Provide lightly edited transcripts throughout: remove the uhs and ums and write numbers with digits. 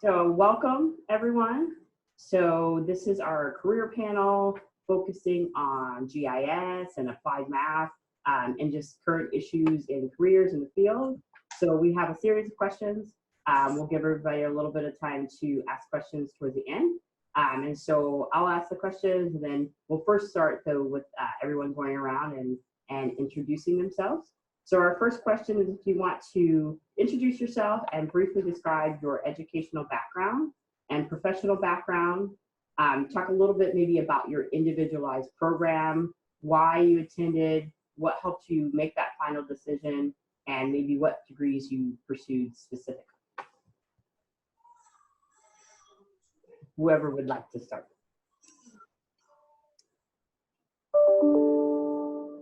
So welcome everyone. So this is our career panel focusing on GIS and applied math and just current issues in careers in the field. So we have a series of questions. We'll give everybody a little bit of time to ask questions towards the end. And so I'll ask the questions and then we'll first start though with everyone going around and introducing themselves. So our first question is if you want to introduce yourself and briefly describe your educational background and professional background, talk a little bit maybe about your individualized program, why you attended, what helped you make that final decision, and maybe what degrees you pursued specifically. Whoever would like to start.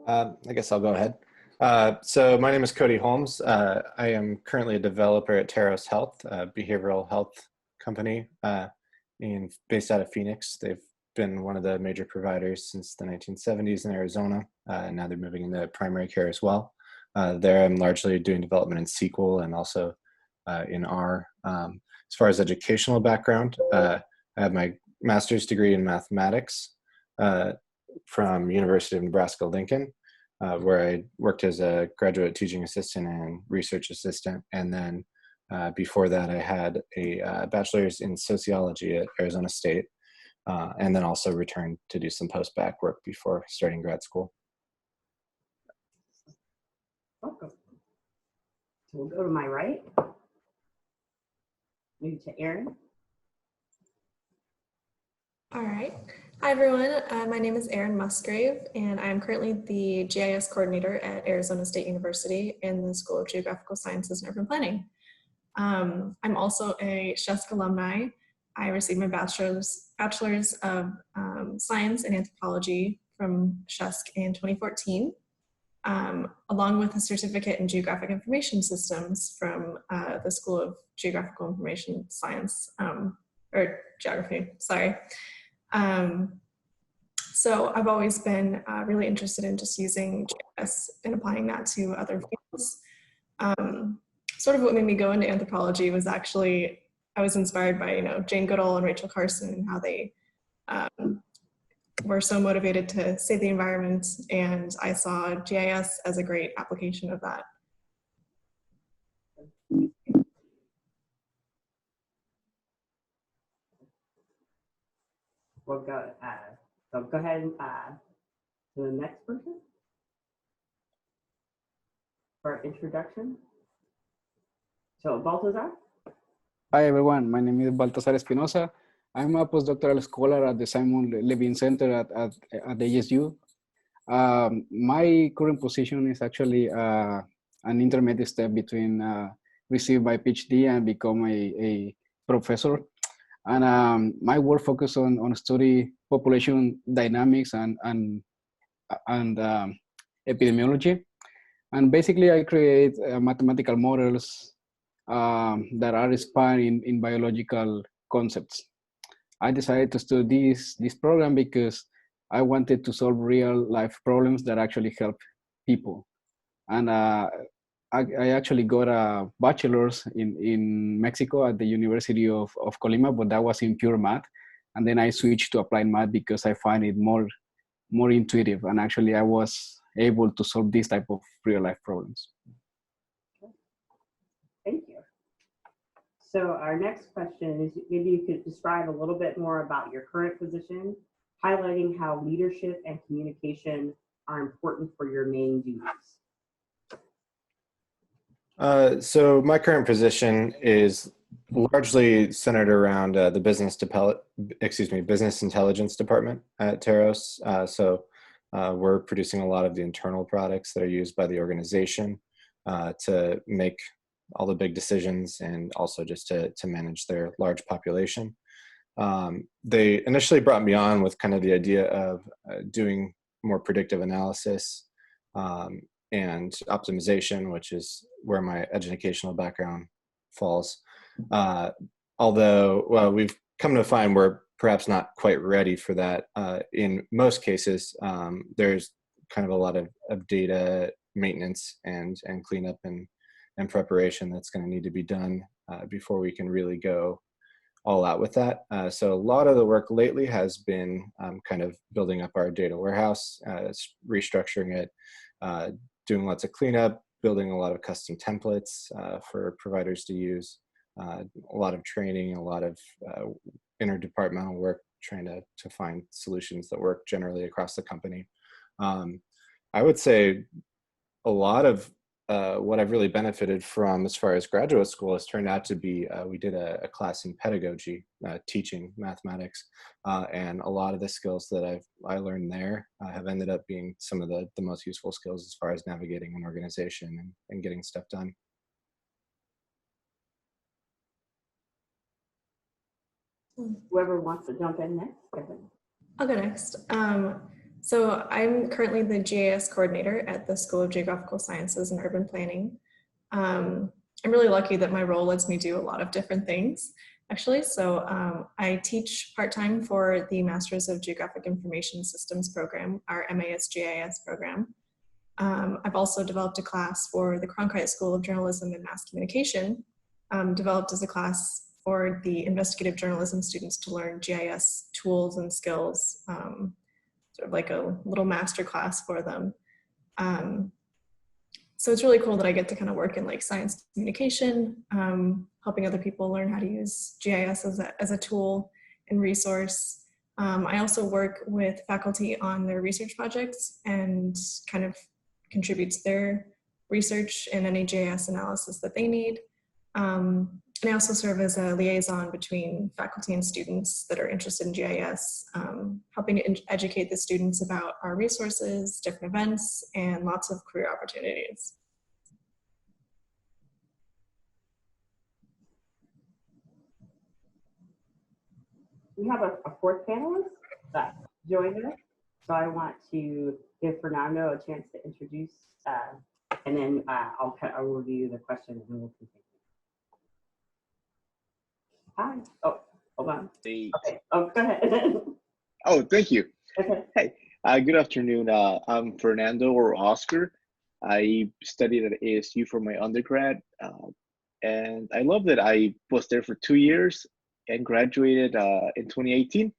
I guess I'll go ahead. So my name is Kody Holmes. I am currently a developer at Terros Health, a behavioral health company based out of Phoenix. They've been one of the major providers since the 1970s in Arizona, and now they're moving into primary care as well. There I'm largely doing development in SQL and also in R. As far as educational background, I have my master's degree in mathematics from University of Nebraska-Lincoln. Where I worked as a graduate teaching assistant and research assistant. And then before that, I had a bachelor's in sociology at Arizona State, and then also returned to do some post-bac work before starting grad school. Welcome. So we'll go to my right, maybe to Aryn. All right. Hi, everyone. My name is Aryn Musgrave, and I'm currently the GIS coordinator at Arizona State University in the School of Geographical Sciences and Urban Planning. I'm also a SHESC alumni. I received my bachelor's of science and anthropology from SHESC in 2014, along with a certificate in geographic information systems from the School of Geographical Information Science, or Geography, sorry. So I've always been really interested in just using GIS and applying that to other fields. Sort of what made me go into anthropology was actually, I was inspired by, Jane Goodall and Rachel Carson and how they were so motivated to save the environment, and I saw GIS as a great application of that. We'll go, so go ahead and to the next person for introduction. So Baltazar. Hi everyone, my name is Baltazar Espinosa. I'm a postdoctoral scholar at the Simon Levin Center at ASU. My current position is actually an intermediate step between receive my PhD and become a professor. And my work focuses on study population dynamics and epidemiology. And basically I create mathematical models that are inspired in biological concepts. I decided to study this program because I wanted to solve real life problems that actually help people. And I actually got a bachelor's in Mexico at the University of Colima, but that was in pure math. And then I switched to applied math because I find it more intuitive. And actually I was able to solve this type of real life problems. Thank you. So our next question is maybe you could describe a little bit more about your current position, highlighting how leadership and communication are important for your main duties. So my current position is largely centered around the business intelligence department at Terros. So we're producing a lot of the internal products that are used by the organization to make all the big decisions and also just to manage their large population. They initially brought me on with kind of the idea of doing more predictive analysis and optimization, which is where my educational background falls. Although, well, we've come to find we're perhaps not quite ready for that. In most cases, there's kind of a lot of data maintenance and cleanup and preparation that's going to need to be done before we can really go all out with that. So a lot of the work lately has been kind of building up our data warehouse, restructuring it, doing lots of cleanup, building a lot of custom templates for providers to use, a lot of training, a lot of interdepartmental work, trying to find solutions that work generally across the company. I would say a lot of what I've really benefited from as far as graduate school has turned out to be, we did a class in pedagogy, teaching mathematics, and a lot of the skills that I learned there have ended up being some of the most useful skills as far as navigating an organization and getting stuff done. Whoever wants to jump in next, go ahead. I'll go next. So I'm currently the GIS coordinator at the School of Geographical Sciences and Urban Planning. I'm really lucky that my role lets me do a lot of different things, actually. So I teach part-time for the Masters of Geographic Information Systems program, our MAS-GIS program. I've also developed a class for the Cronkite School of Journalism and Mass Communication, developed as a class for the investigative journalism students to learn GIS tools and skills, sort of like a little master class for them. So it's really cool that I get to kind of work in like science communication, helping other people learn how to use GIS as a tool and resource. I also work with faculty on their research projects and kind of contribute to their research and any GIS analysis that they need. And I also serve as a liaison between faculty and students that are interested in GIS, helping to educate the students about our resources, different events, and lots of career opportunities. We have a fourth panelist that joined us, so I want to give Fernando a chance to introduce, and then I'll review the question and then we'll continue. Hi. Oh, hold on. Hey. Okay. Oh, go ahead. Oh, thank you. Okay. Hey, good afternoon. I'm Fernando or Oscar. I studied at ASU for my undergrad, and I love that I was there for 2 years and graduated in 2018.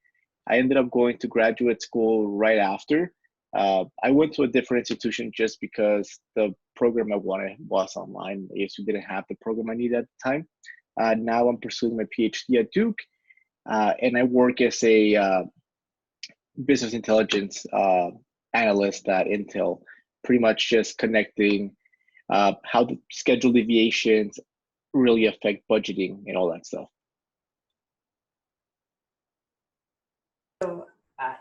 I ended up going to graduate school right after. I went to a different institution just because the program I wanted was online. ASU didn't have the program I needed at the time. Now I'm pursuing my PhD at Duke, and I work as a business intelligence analyst at Intel, pretty much just connecting how the schedule deviations really affect budgeting and all that stuff. So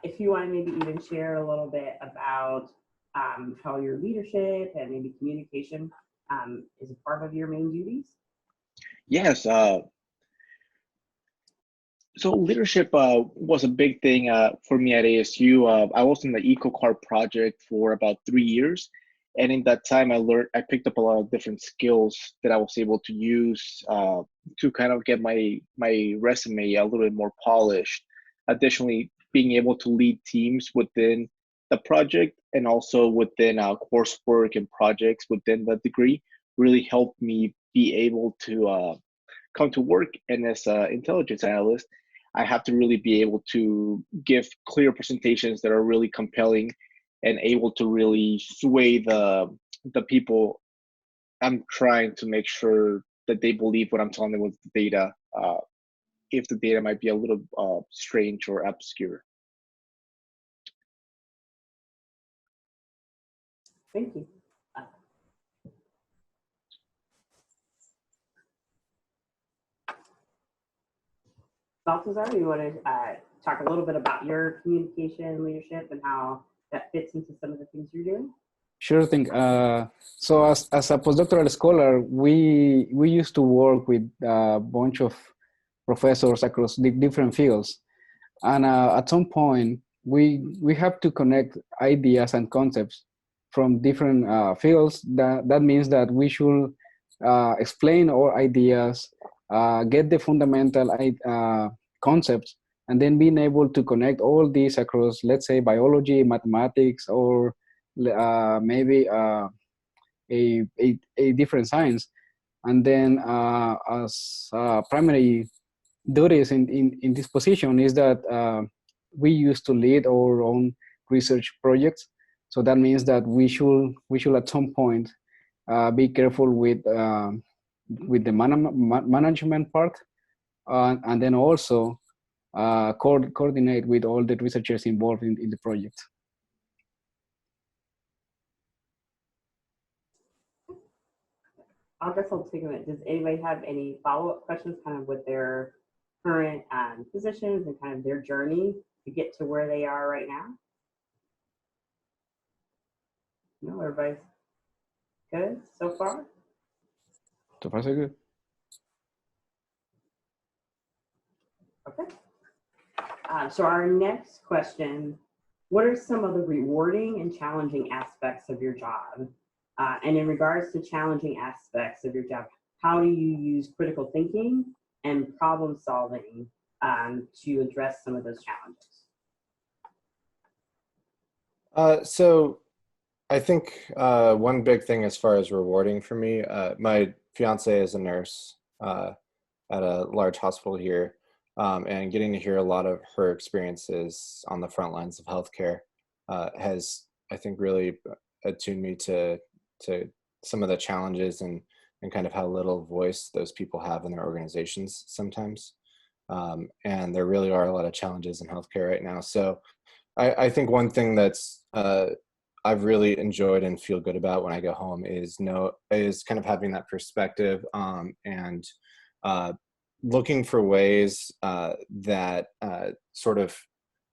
if you want to maybe even share a little bit about how your leadership and maybe communication is a part of your main duties. Yes. So leadership was a big thing for me at ASU. I was in the EcoCard project for about 3 years. And in that time, I picked up a lot of different skills that I was able to use to kind of get my resume a little bit more polished. Additionally, being able to lead teams within the project and also within coursework and projects within the degree really helped me be able to come to work. And as an intelligence analyst, I have to really be able to give clear presentations that are really compelling and able to really sway the people. I'm trying to make sure that they believe what I'm telling them with the data, if the data might be a little strange or obscure. Thank you. Baltazar, you want to talk a little bit about your communication leadership and how that fits into some of the things you're doing? Sure thing. So as a postdoctoral scholar, we used to work with a bunch of professors across the different fields. And at some point, we have to connect ideas and concepts from different fields. That means that we should explain our ideas, get the fundamental concepts, and then being able to connect all these across, let's say, biology, mathematics, or maybe a different science. And then as primary duties in this position is that we used to lead our own research projects. So that means that we should at some point be careful with the management part, and then also coordinate with all the researchers involved in the project. I guess I'll take a minute. Does anybody have any follow-up questions kind of with their current positions and kind of their journey to get to where they are right now? No, everybody's good so far? So far, so good. Okay. So our next question, what are some of the rewarding and challenging aspects of your job? And in regards to challenging aspects of your job, how do you use critical thinking and problem solving to address some of those challenges? So I think one big thing as far as rewarding for me, my fiance is a nurse at a large hospital here, and getting to hear a lot of her experiences on the front lines of healthcare has, I think, really attuned me to some of the challenges and kind of how little voice those people have in their organizations sometimes. And there really are a lot of challenges in healthcare right now. So I think one thing that's I've really enjoyed and feel good about when I go home is kind of having that perspective and looking for ways that sort of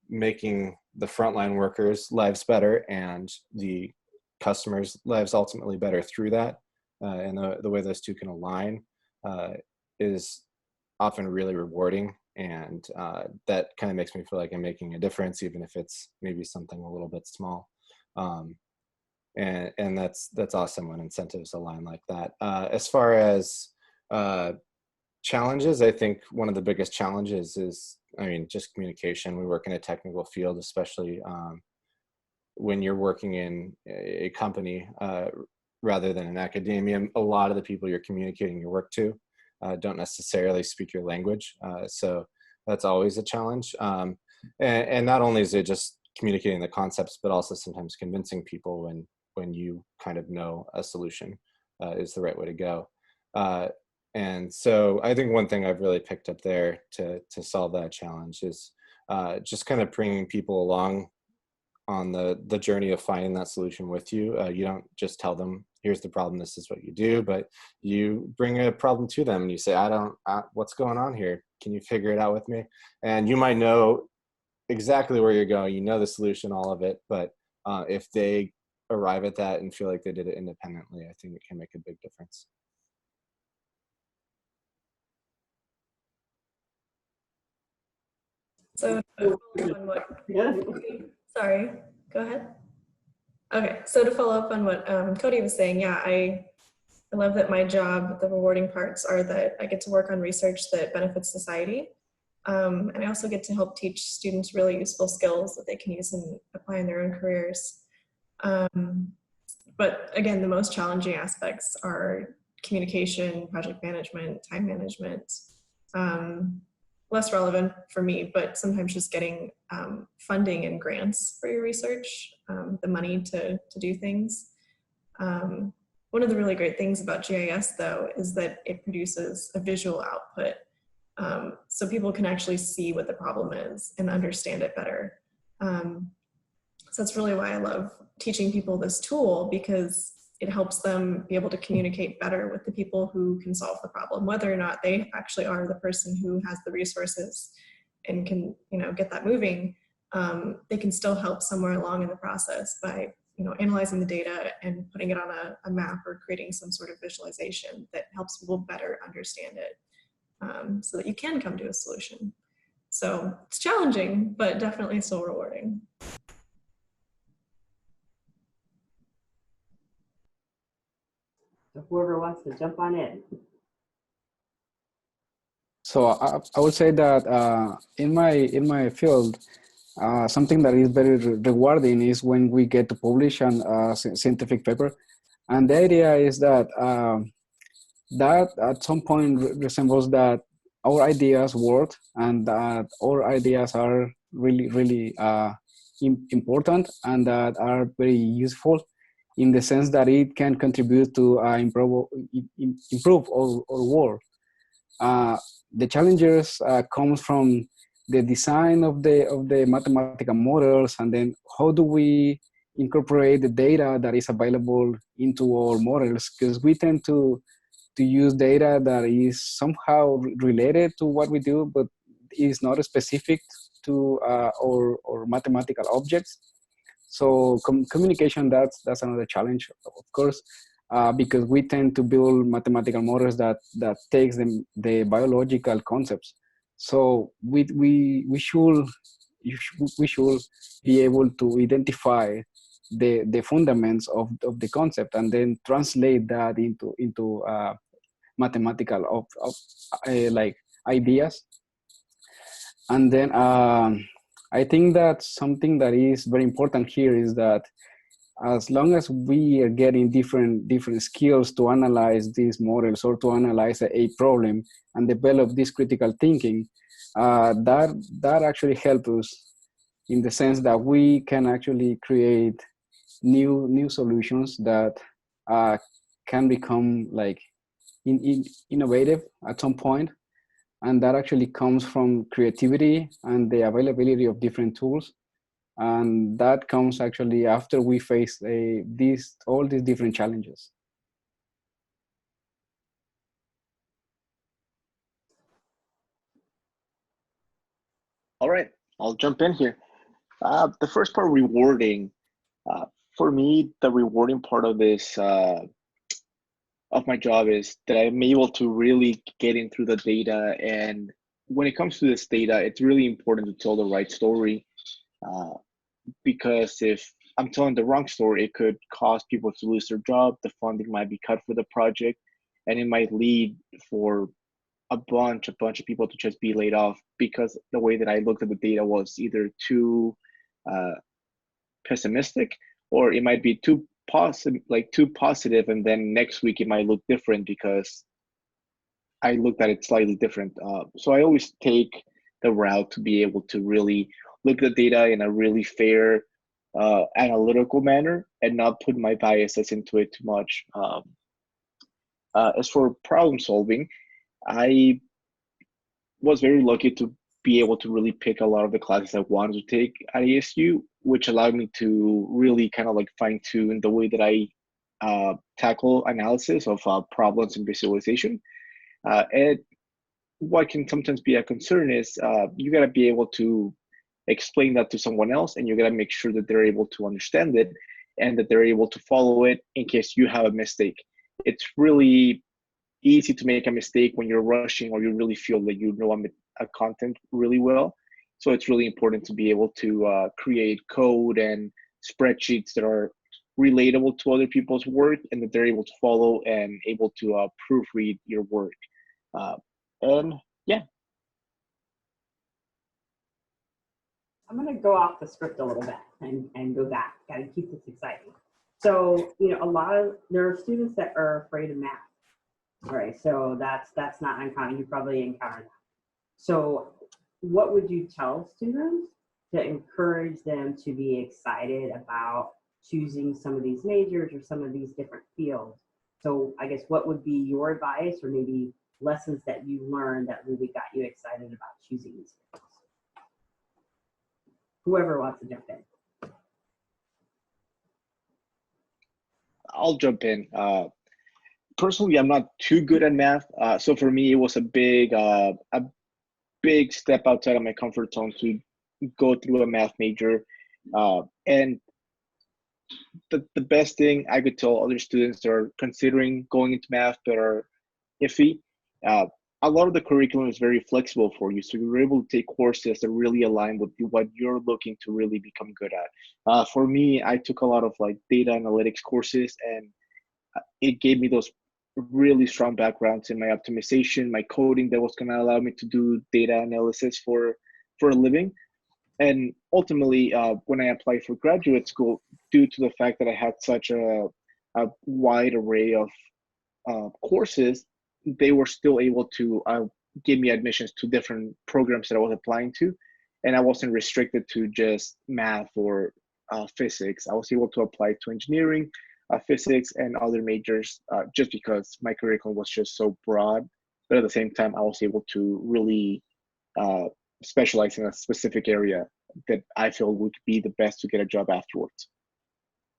making the frontline workers' lives better and the customers' lives ultimately better through that. And the way those two can align is often really rewarding. And that kind of makes me feel like I'm making a difference, even if it's maybe something a little bit small. And that's awesome when incentives align like that. As far as challenges, I think one of the biggest challenges is, just communication. We work in a technical field, especially when you're working in a company rather than in academia. A lot of the people you're communicating your work to don't necessarily speak your language. So that's always a challenge. And not only is it just communicating the concepts, but also sometimes convincing people when you kind of know a solution is the right way to go. And so I think one thing I've really picked up there to solve that challenge is just kind of bringing people along on the journey of finding that solution with you. You don't just tell them, here's the problem, this is what you do, but you bring a problem to them and you say, what's going on here? Can you figure it out with me? And you might know exactly where you're going, you know the solution, all of it, but if they arrive at that and feel like they did it independently, I think it can make a big difference. So to follow up on what, sorry, go ahead. Okay, so to follow up on what Kody was saying, yeah, I love that my job, the rewarding parts are that I get to work on research that benefits society. And I also get to help teach students really useful skills that they can use and apply in their own careers. But again, the most challenging aspects are communication, project management, time management. Less relevant for me, but sometimes just getting funding and grants for your research, the money to do things. One of the really great things about GIS, though, is that it produces a visual output. So people can actually see what the problem is and understand it better. So that's really why I love teaching people this tool, because it helps them be able to communicate better with the people who can solve the problem, whether or not they actually are the person who has the resources and can, get that moving. They can still help somewhere along in the process by, analyzing the data and putting it on a map or creating some sort of visualization that helps people better understand it, so that you can come to a solution. So it's challenging, but definitely still rewarding. So whoever wants to jump on in. So I would say that in my field, something that is very rewarding is when we get to publish a scientific paper, and the idea is that that at some point resembles that our ideas work and that our ideas are really important and that are very useful in the sense that it can contribute to improve our work. The challenges comes from the design of the mathematical models, and then how do we incorporate the data that is available into our models, because we tend to use data that is somehow related to what we do, but is not specific to our mathematical objects. So communication, that's another challenge, of course, because we tend to build mathematical models that takes the biological concepts. So we should be able to identify the fundaments of the concept and then translate that into mathematical like ideas. And then I think that something that is very important here is that as long as we are getting different skills to analyze these models or to analyze a problem and develop this critical thinking, that actually helps us in the sense that we can actually create new solutions that can become like innovative at some point, and that actually comes from creativity and the availability of different tools, and that comes actually after we face all these different challenges. All right, I'll jump in here. The first part, rewarding. For me, the rewarding part of this of my job is that I'm able to really get in through the data. And when it comes to this data, it's really important to tell the right story, because if I'm telling the wrong story, it could cause people to lose their job. The funding might be cut for the project, and it might lead for a bunch of people to just be laid off because the way that I looked at the data was either too pessimistic, or it might be too positive, and then next week it might look different because I looked at it slightly different. So I always take the route to be able to really look at the data in a really fair, analytical manner and not put my biases into it too much. As for problem solving, I was very lucky to be able to really pick a lot of the classes I wanted to take at ASU, which allowed me to really kind of like fine tune the way that I tackle analysis of problems and visualization. And what can sometimes be a concern is you got to be able to explain that to someone else, and you got to make sure that they're able to understand it and that they're able to follow it in case you have a mistake. It's really easy to make a mistake when you're rushing or you really feel that you know a content really well. So it's really important to be able to create code and spreadsheets that are relatable to other people's work and that they're able to follow and able to proofread your work. And yeah. I'm going to go off the script a little bit and go back. Got to keep this exciting. So, there are students that are afraid of math, right? So that's not uncommon. You probably encounter that. So what would you tell students to encourage them to be excited about choosing some of these majors or some of these different fields? So I guess what would be your advice or maybe lessons that you learned that really got you excited about choosing these fields? Whoever wants to jump in. I'll jump in. Personally, I'm not too good at math. So for me, it was a big step outside of my comfort zone to go through a math major. And the best thing I could tell other students that are considering going into math but are iffy, a lot of the curriculum is very flexible for you. So you're able to take courses that really align with what you're looking to really become good at. For me, I took a lot of like data analytics courses, and it gave me those really strong backgrounds in my optimization, my coding that was going to allow me to do data analysis for a living. And ultimately, when I applied for graduate school, due to the fact that I had such a wide array of courses, they were still able to gave me admissions to different programs that I was applying to. And I wasn't restricted to just math or physics. I was able to apply to engineering, physics, and other majors just because my curriculum was just so broad. But at the same time, I was able to really specialize in a specific area that I feel would be the best to get a job afterwards.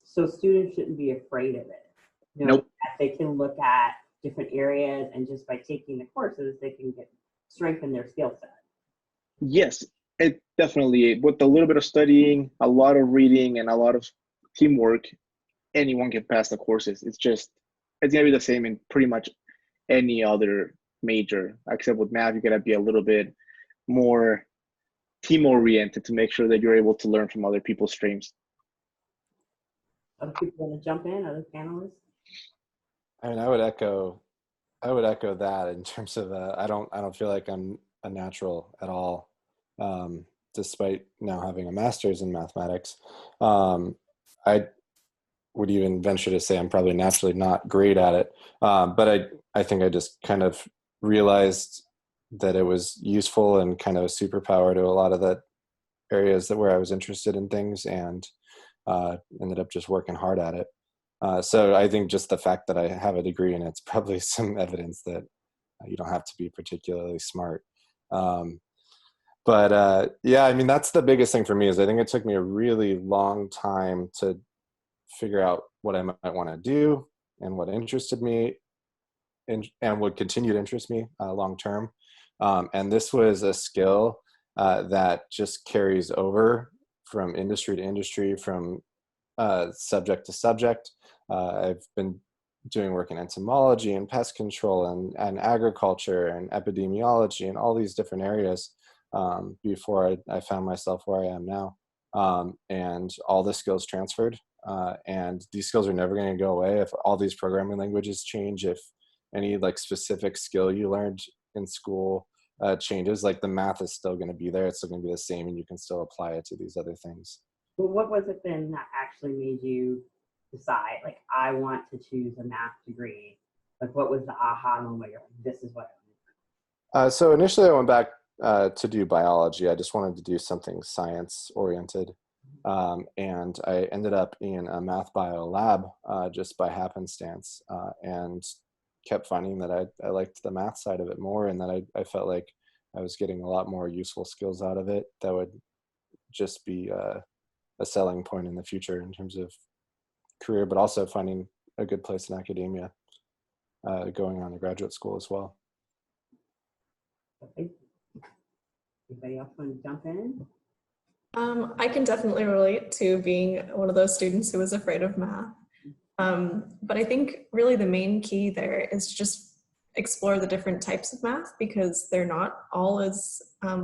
So students shouldn't be afraid of it. Nope. That they can look at different areas, and just by taking the courses, they can strengthen their skill set. Yes, it definitely, with a little bit of studying, a lot of reading, and a lot of teamwork, anyone can pass the courses. It's gonna be the same in pretty much any other major, except with math, you gotta be a little bit more team oriented to make sure that you're able to learn from other people's streams. Other people want to jump in, other panelists? I mean, I would echo that in terms of I don't feel like I'm a natural at all, despite now having a master's in mathematics. I would even venture to say I'm probably naturally not great at it, but I think I just kind of realized that it was useful and kind of a superpower to a lot of the areas where I was interested in things, and ended up just working hard at it. So I think just the fact that I have a degree in it's probably some evidence that you don't have to be particularly smart. But yeah, I mean, that's the biggest thing for me is I think it took me a really long time to figure out what I might want to do and what interested me and would continue to interest me long term. And this was a skill that just carries over from industry to industry, from subject to subject. I've been doing work in entomology and pest control and agriculture and epidemiology and all these different areas before I found myself where I am now. And all the skills transferred. And these skills are never going to go away if all these programming languages change, if any like specific skill you learned in school changes, like the math is still going to be there. It's still going to be the same, and you can still apply it to these other things. Well, what was it then that actually made you decide, like, I want to choose a math degree? Like, what was the aha moment? You're like, this is what I want. So initially I went back to do biology. I just wanted to do something science oriented. And I ended up in a math bio lab just by happenstance, and kept finding that I liked the math side of it more, and that I felt like I was getting a lot more useful skills out of it that would just be a selling point in the future in terms of career, but also finding a good place in academia, going on to graduate school as well. Okay. Anybody else want to jump in? I can definitely relate to being one of those students who was afraid of math. But I think really the main key there is just explore the different types of math, because they're not all as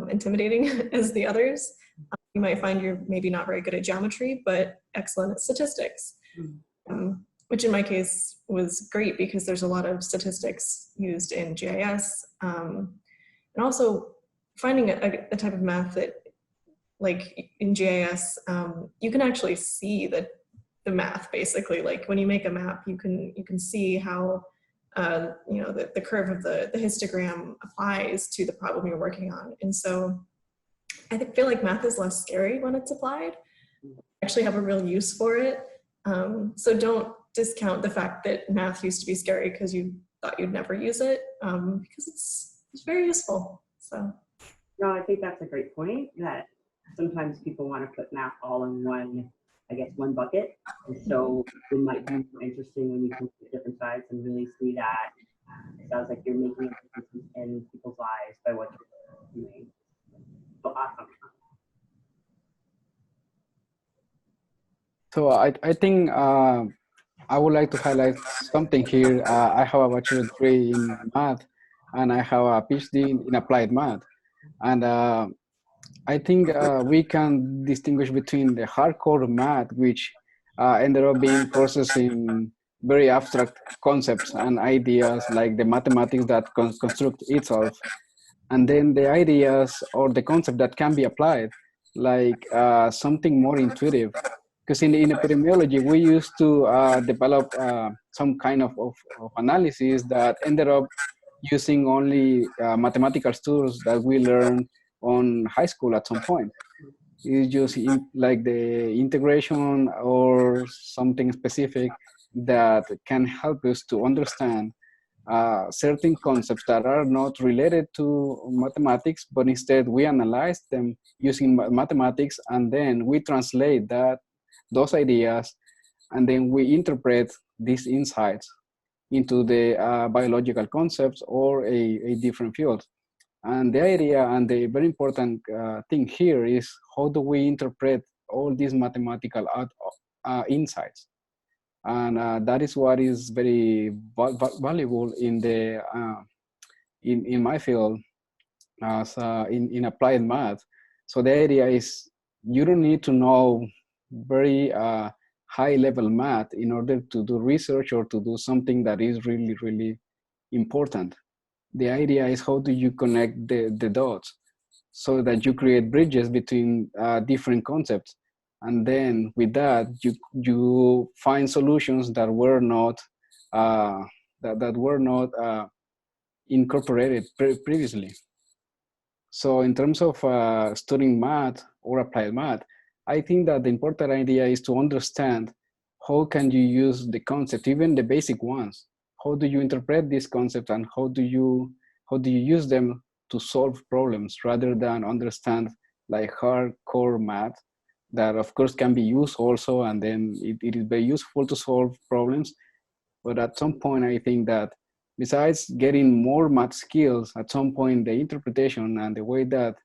intimidating as the others. You might find you're maybe not very good at geometry, but excellent at statistics, which in my case was great because there's a lot of statistics used in GIS. And also finding a type of math that, like in GIS, you can actually see the math basically. Like when you make a map, you can see how the curve of the histogram applies to the problem you're working on. And so I feel like math is less scary when it's applied. You actually have a real use for it. So don't discount the fact that math used to be scary because you thought you'd never use it, because it's very useful. So. No, I think that's a great point, that sometimes people want to put math all in one bucket. And so it might be more interesting when you can look at different sides and really see that it sounds like you're making a difference in people's lives by what you're doing. So awesome. So I think I would like to highlight something here. I have a bachelor's degree in math, and I have a PhD in applied math. And I think we can distinguish between the hardcore math, which ended up being processing very abstract concepts and ideas, like the mathematics that construct itself, and then the ideas or the concept that can be applied, like something more intuitive. Because in epidemiology, we used to develop some kind of analysis that ended up using only mathematical tools that we learned on high school at some point. It's just like the integration or something specific that can help us to understand certain concepts that are not related to mathematics, but instead we analyze them using mathematics, and then we translate those ideas, and then we interpret these insights into the biological concepts or a different field. And the idea and the very important thing here is how do we interpret all these mathematical insights? And that is what is very valuable in the in my field as in applied math. So the idea is you don't need to know very high level math in order to do research or to do something that is really, really important. The idea is how do you connect the dots so that you create bridges between different concepts. And then with that, you find solutions that were not incorporated previously. So in terms of studying math or applied math, I think that the important idea is to understand how can you use the concept, even the basic ones. How do you interpret these concepts, and how do you use them to solve problems, rather than understand like hardcore math that of course can be used also, and then it is very useful to solve problems. But at some point, I think that besides getting more math skills, at some point the interpretation and the way that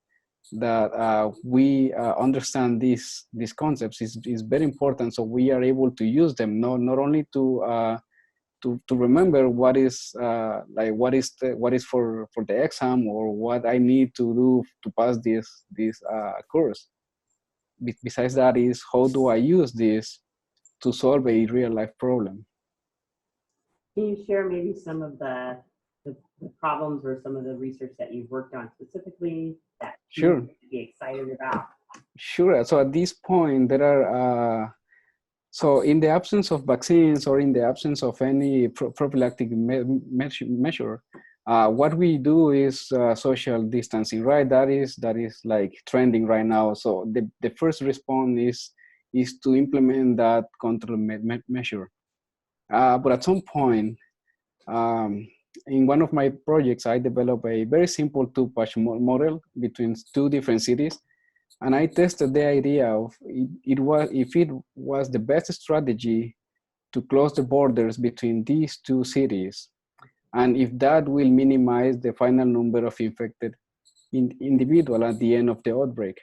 we understand these concepts is very important, so we are able to use them not only to remember what is what is for the exam, or what I need to do to pass this course. Besides that is how do I use this to solve a real life problem. Can you share maybe some of the problems or some of the research that you've worked on specifically that Sure. you would be excited about? Sure. So at this point, there are, so in the absence of vaccines or in the absence of any prophylactic measure, what we do is social distancing, right? That is like trending right now. So the first response is to implement that control measure. But at some point, in one of my projects, I developed a very simple two-patch model between two different cities. And I tested the idea of if it was the best strategy to close the borders between these two cities, and if that will minimize the final number of infected individuals at the end of the outbreak.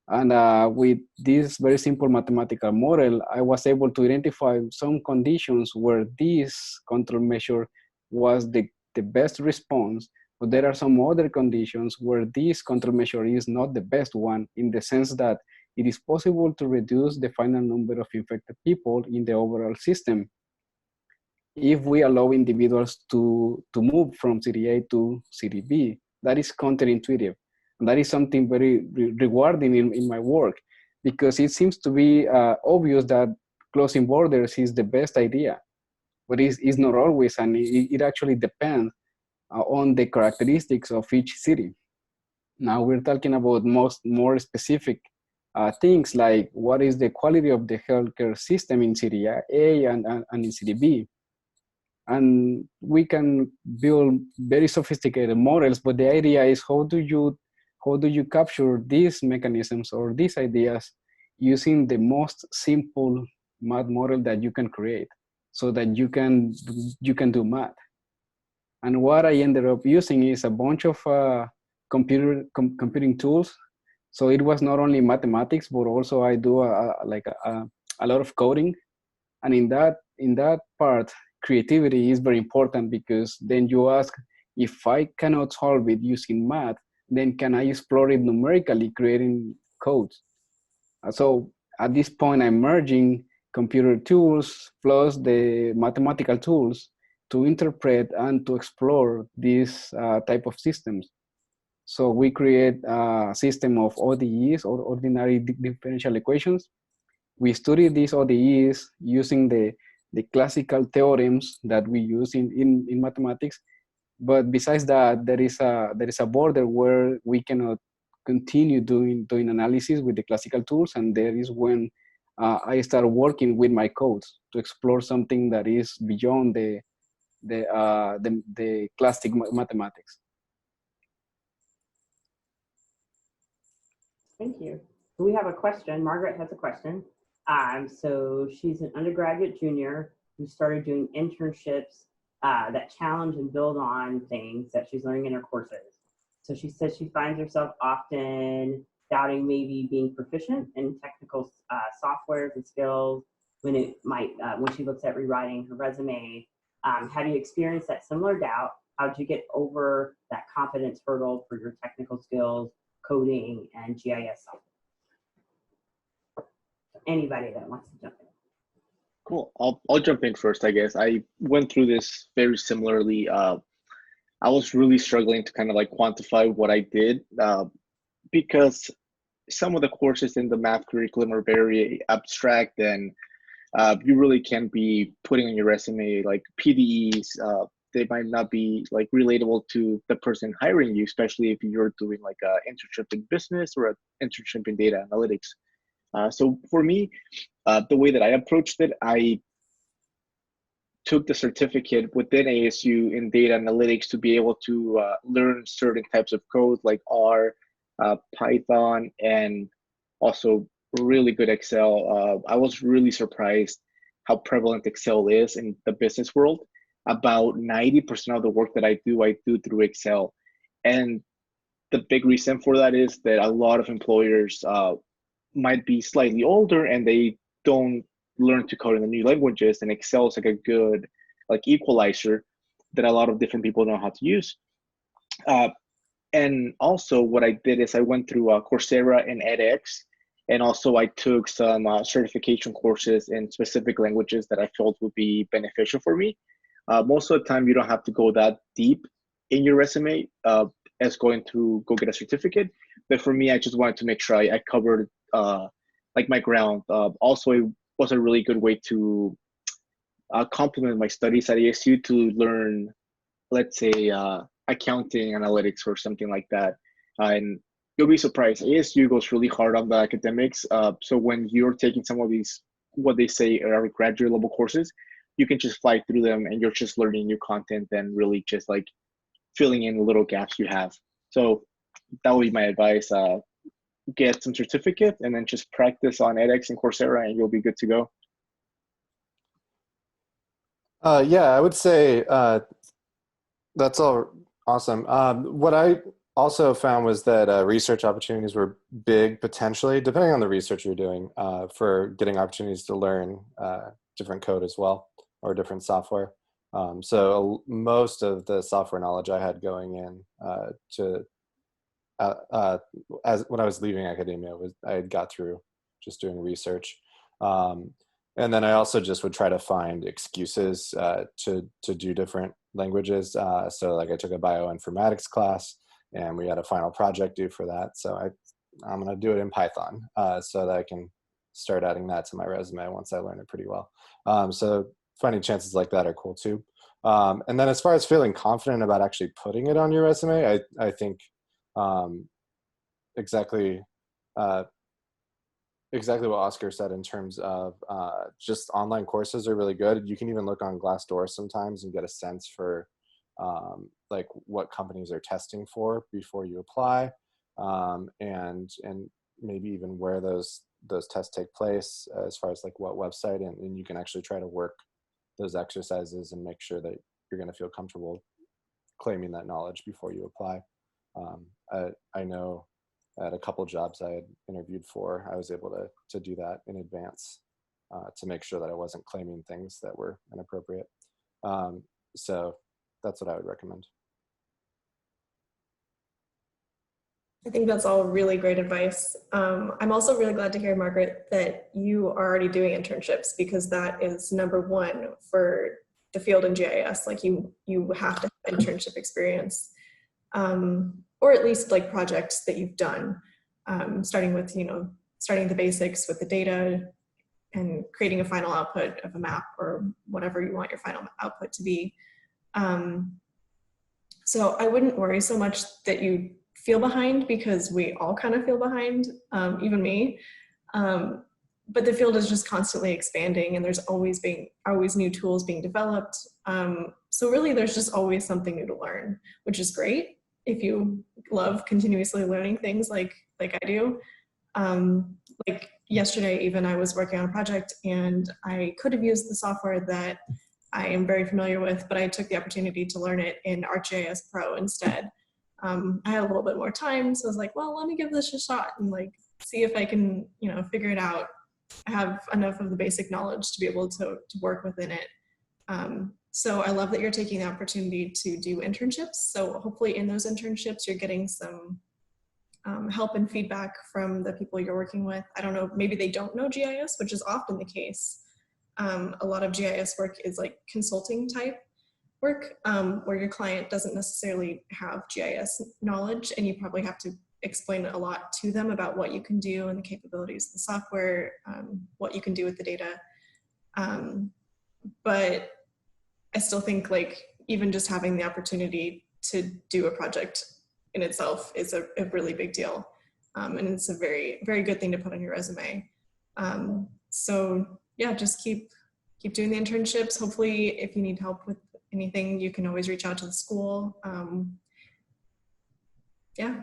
And with this very simple mathematical model, I was able to identify some conditions where this control measure was the best response, but there are some other conditions where this control measure is not the best one, in the sense that it is possible to reduce the final number of infected people in the overall system if we allow individuals to move from city A to city B. That is counterintuitive. And that is something very rewarding in my work, because it seems to be obvious that closing borders is the best idea, but it's not always, and it actually depends on the characteristics of each city. Now we're talking about more specific things, like what is the quality of the healthcare system in city A and in city B. And we can build very sophisticated models, but the idea is how do you capture these mechanisms or these ideas using the most simple math model that you can create, so that you can do math. And what I ended up using is a bunch of computing tools. So it was not only mathematics, but also I do a lot of coding. And in that part, creativity is very important, because then you ask, if I cannot solve it using math, then can I explore it numerically, creating codes? So at this point, I'm merging computer tools plus the mathematical tools to interpret and to explore these type of systems. So we create a system of ODEs, or ordinary differential equations. We study these ODEs using the classical theorems that we use in mathematics, But besides that, there is a border where we cannot continue doing analysis with the classical tools, and there is when I start working with my codes to explore something that is beyond the classic mathematics. Thank you. We have a question. Margaret has a question. So she's an undergraduate junior who started doing internships that challenge and build on things that she's learning in her courses. So she says she finds herself often doubting maybe being proficient in technical softwares and skills when when she looks at rewriting her resume. Have you experienced that similar doubt? How did you get over that confidence hurdle for your technical skills, coding, and GIS software? Anybody that wants to jump in. Cool. I'll jump in first, I guess. I went through this very similarly. I was really struggling to kind of like quantify what I did because some of the courses in the math curriculum are very abstract, and you really can't be putting on your resume like PDEs. They might not be like relatable to the person hiring you, especially if you're doing like an internship in business or an internship in data analytics. So for me, the way that I approached it, I took the certificate within ASU in data analytics to be able to learn certain types of code like R, Python, and also really good Excel. I was really surprised how prevalent Excel is in the business world. About 90% of the work that I do through Excel. And the big reason for that is that a lot of employers might be slightly older and they don't learn to code in the new languages, and Excel is like a good like equalizer that a lot of different people know how to use. And also what I did is I went through Coursera and edX, and also I took some certification courses in specific languages that I felt would be beneficial for me. Most of the time you don't have to go that deep in your resume as going to go get a certificate, but for me I just wanted to make sure I covered like my ground. Also, it was a really good way to complement my studies at ASU to learn, let's say, accounting, analytics, or something like that. And you'll be surprised, ASU goes really hard on the academics. So when you're taking some of these, what they say are graduate level courses, you can just fly through them and you're just learning new content and really just like filling in the little gaps you have. So that would be my advice. Get some certificate and then just practice on edX and Coursera and you'll be good to go. Yeah, I would say that's all awesome. What I also found was that research opportunities were big potentially, depending on the research you're doing, for getting opportunities to learn different code as well, or different software. So most of the software knowledge I had going in as when I was leaving academia I had got through just doing research, and then I also just would try to find excuses to do different languages. So like I took a bioinformatics class and we had a final project due for that, so I'm going to do it in Python so that I can start adding that to my resume once I learn it pretty well. So finding chances like that are cool too. And then as far as feeling confident about actually putting it on your resume, I think exactly what Oscar said in terms of just online courses are really good. You can even look on Glassdoor sometimes and get a sense for like what companies are testing for before you apply, and maybe even where those tests take place as far as like what website, and you can actually try to work those exercises and make sure that you're going to feel comfortable claiming that knowledge before you apply. I know at a couple jobs I had interviewed for, I was able to do that in advance to make sure that I wasn't claiming things that were inappropriate. So that's what I would recommend. I think that's all really great advice. I'm also really glad to hear, Margaret, that you are already doing internships, because that is number one for the field in GIS. Like you have to have internship experience, or at least like projects that you've done, starting with, starting the basics with the data and creating a final output of a map or whatever you want your final output to be. So I wouldn't worry so much that you feel behind, because we all kind of feel behind, even me. But the field is just constantly expanding, and there's always new tools being developed. So really there's just always something new to learn, which is great if you love continuously learning things like I do. Like yesterday, even I was working on a project and I could have used the software that I am very familiar with, but I took the opportunity to learn it in ArcGIS Pro instead. I had a little bit more time, so I was like, well, let me give this a shot and like see if I can, figure it out. I have enough of the basic knowledge to be able to work within it. So I love that you're taking the opportunity to do internships. So hopefully in those internships, you're getting some help and feedback from the people you're working with. I don't know, maybe they don't know GIS, which is often the case. A lot of GIS work is like consulting type work, where your client doesn't necessarily have GIS knowledge, and you probably have to explain a lot to them about what you can do and the capabilities of the software, what you can do with the data. But I still think like even just having the opportunity to do a project in itself is a really big deal. And it's a very, very good thing to put on your resume. So yeah, just keep doing the internships. Hopefully if you need help with anything, you can always reach out to the school. Yeah.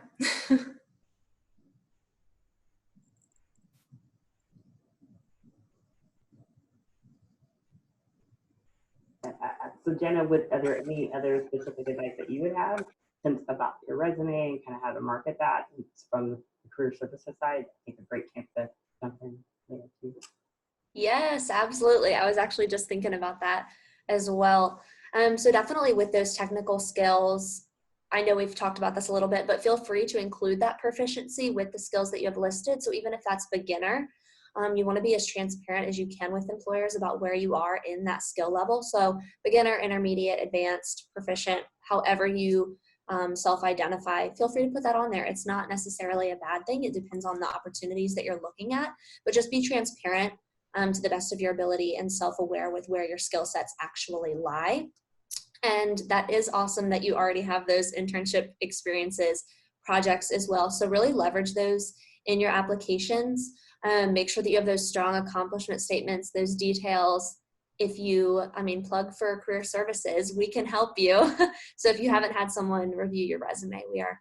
So Jenna, are there any other specific advice that you would have about your resume and kind of how to market that? It's from the career services side. I think a great chance to jump in there too. Yes, absolutely. I was actually just thinking about that as well. So definitely with those technical skills, I know we've talked about this a little bit, but feel free to include that proficiency with the skills that you have listed. So even if that's beginner, you want to be as transparent as you can with employers about where you are in that skill level. So beginner, intermediate, advanced, proficient, however you self-identify, feel free to put that on there. It's not necessarily a bad thing. It depends on the opportunities that you're looking at, but just be transparent to the best of your ability and self-aware with where your skill sets actually lie. And that is awesome that you already have those internship experiences, projects as well. So really leverage those in your applications. Make sure that you have those strong accomplishment statements, those details. If you, plug for career services, we can help you. So if you haven't had someone review your resume, we are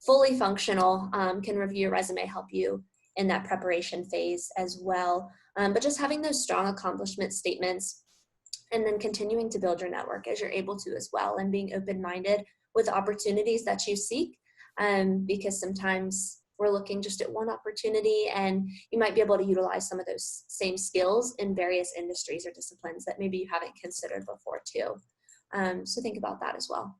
fully functional, can review your resume, help you in that preparation phase as well. But just having those strong accomplishment statements and then continuing to build your network as you're able to as well, and being open-minded with opportunities that you seek, because sometimes we're looking just at one opportunity and you might be able to utilize some of those same skills in various industries or disciplines that maybe you haven't considered before too. So think about that as well.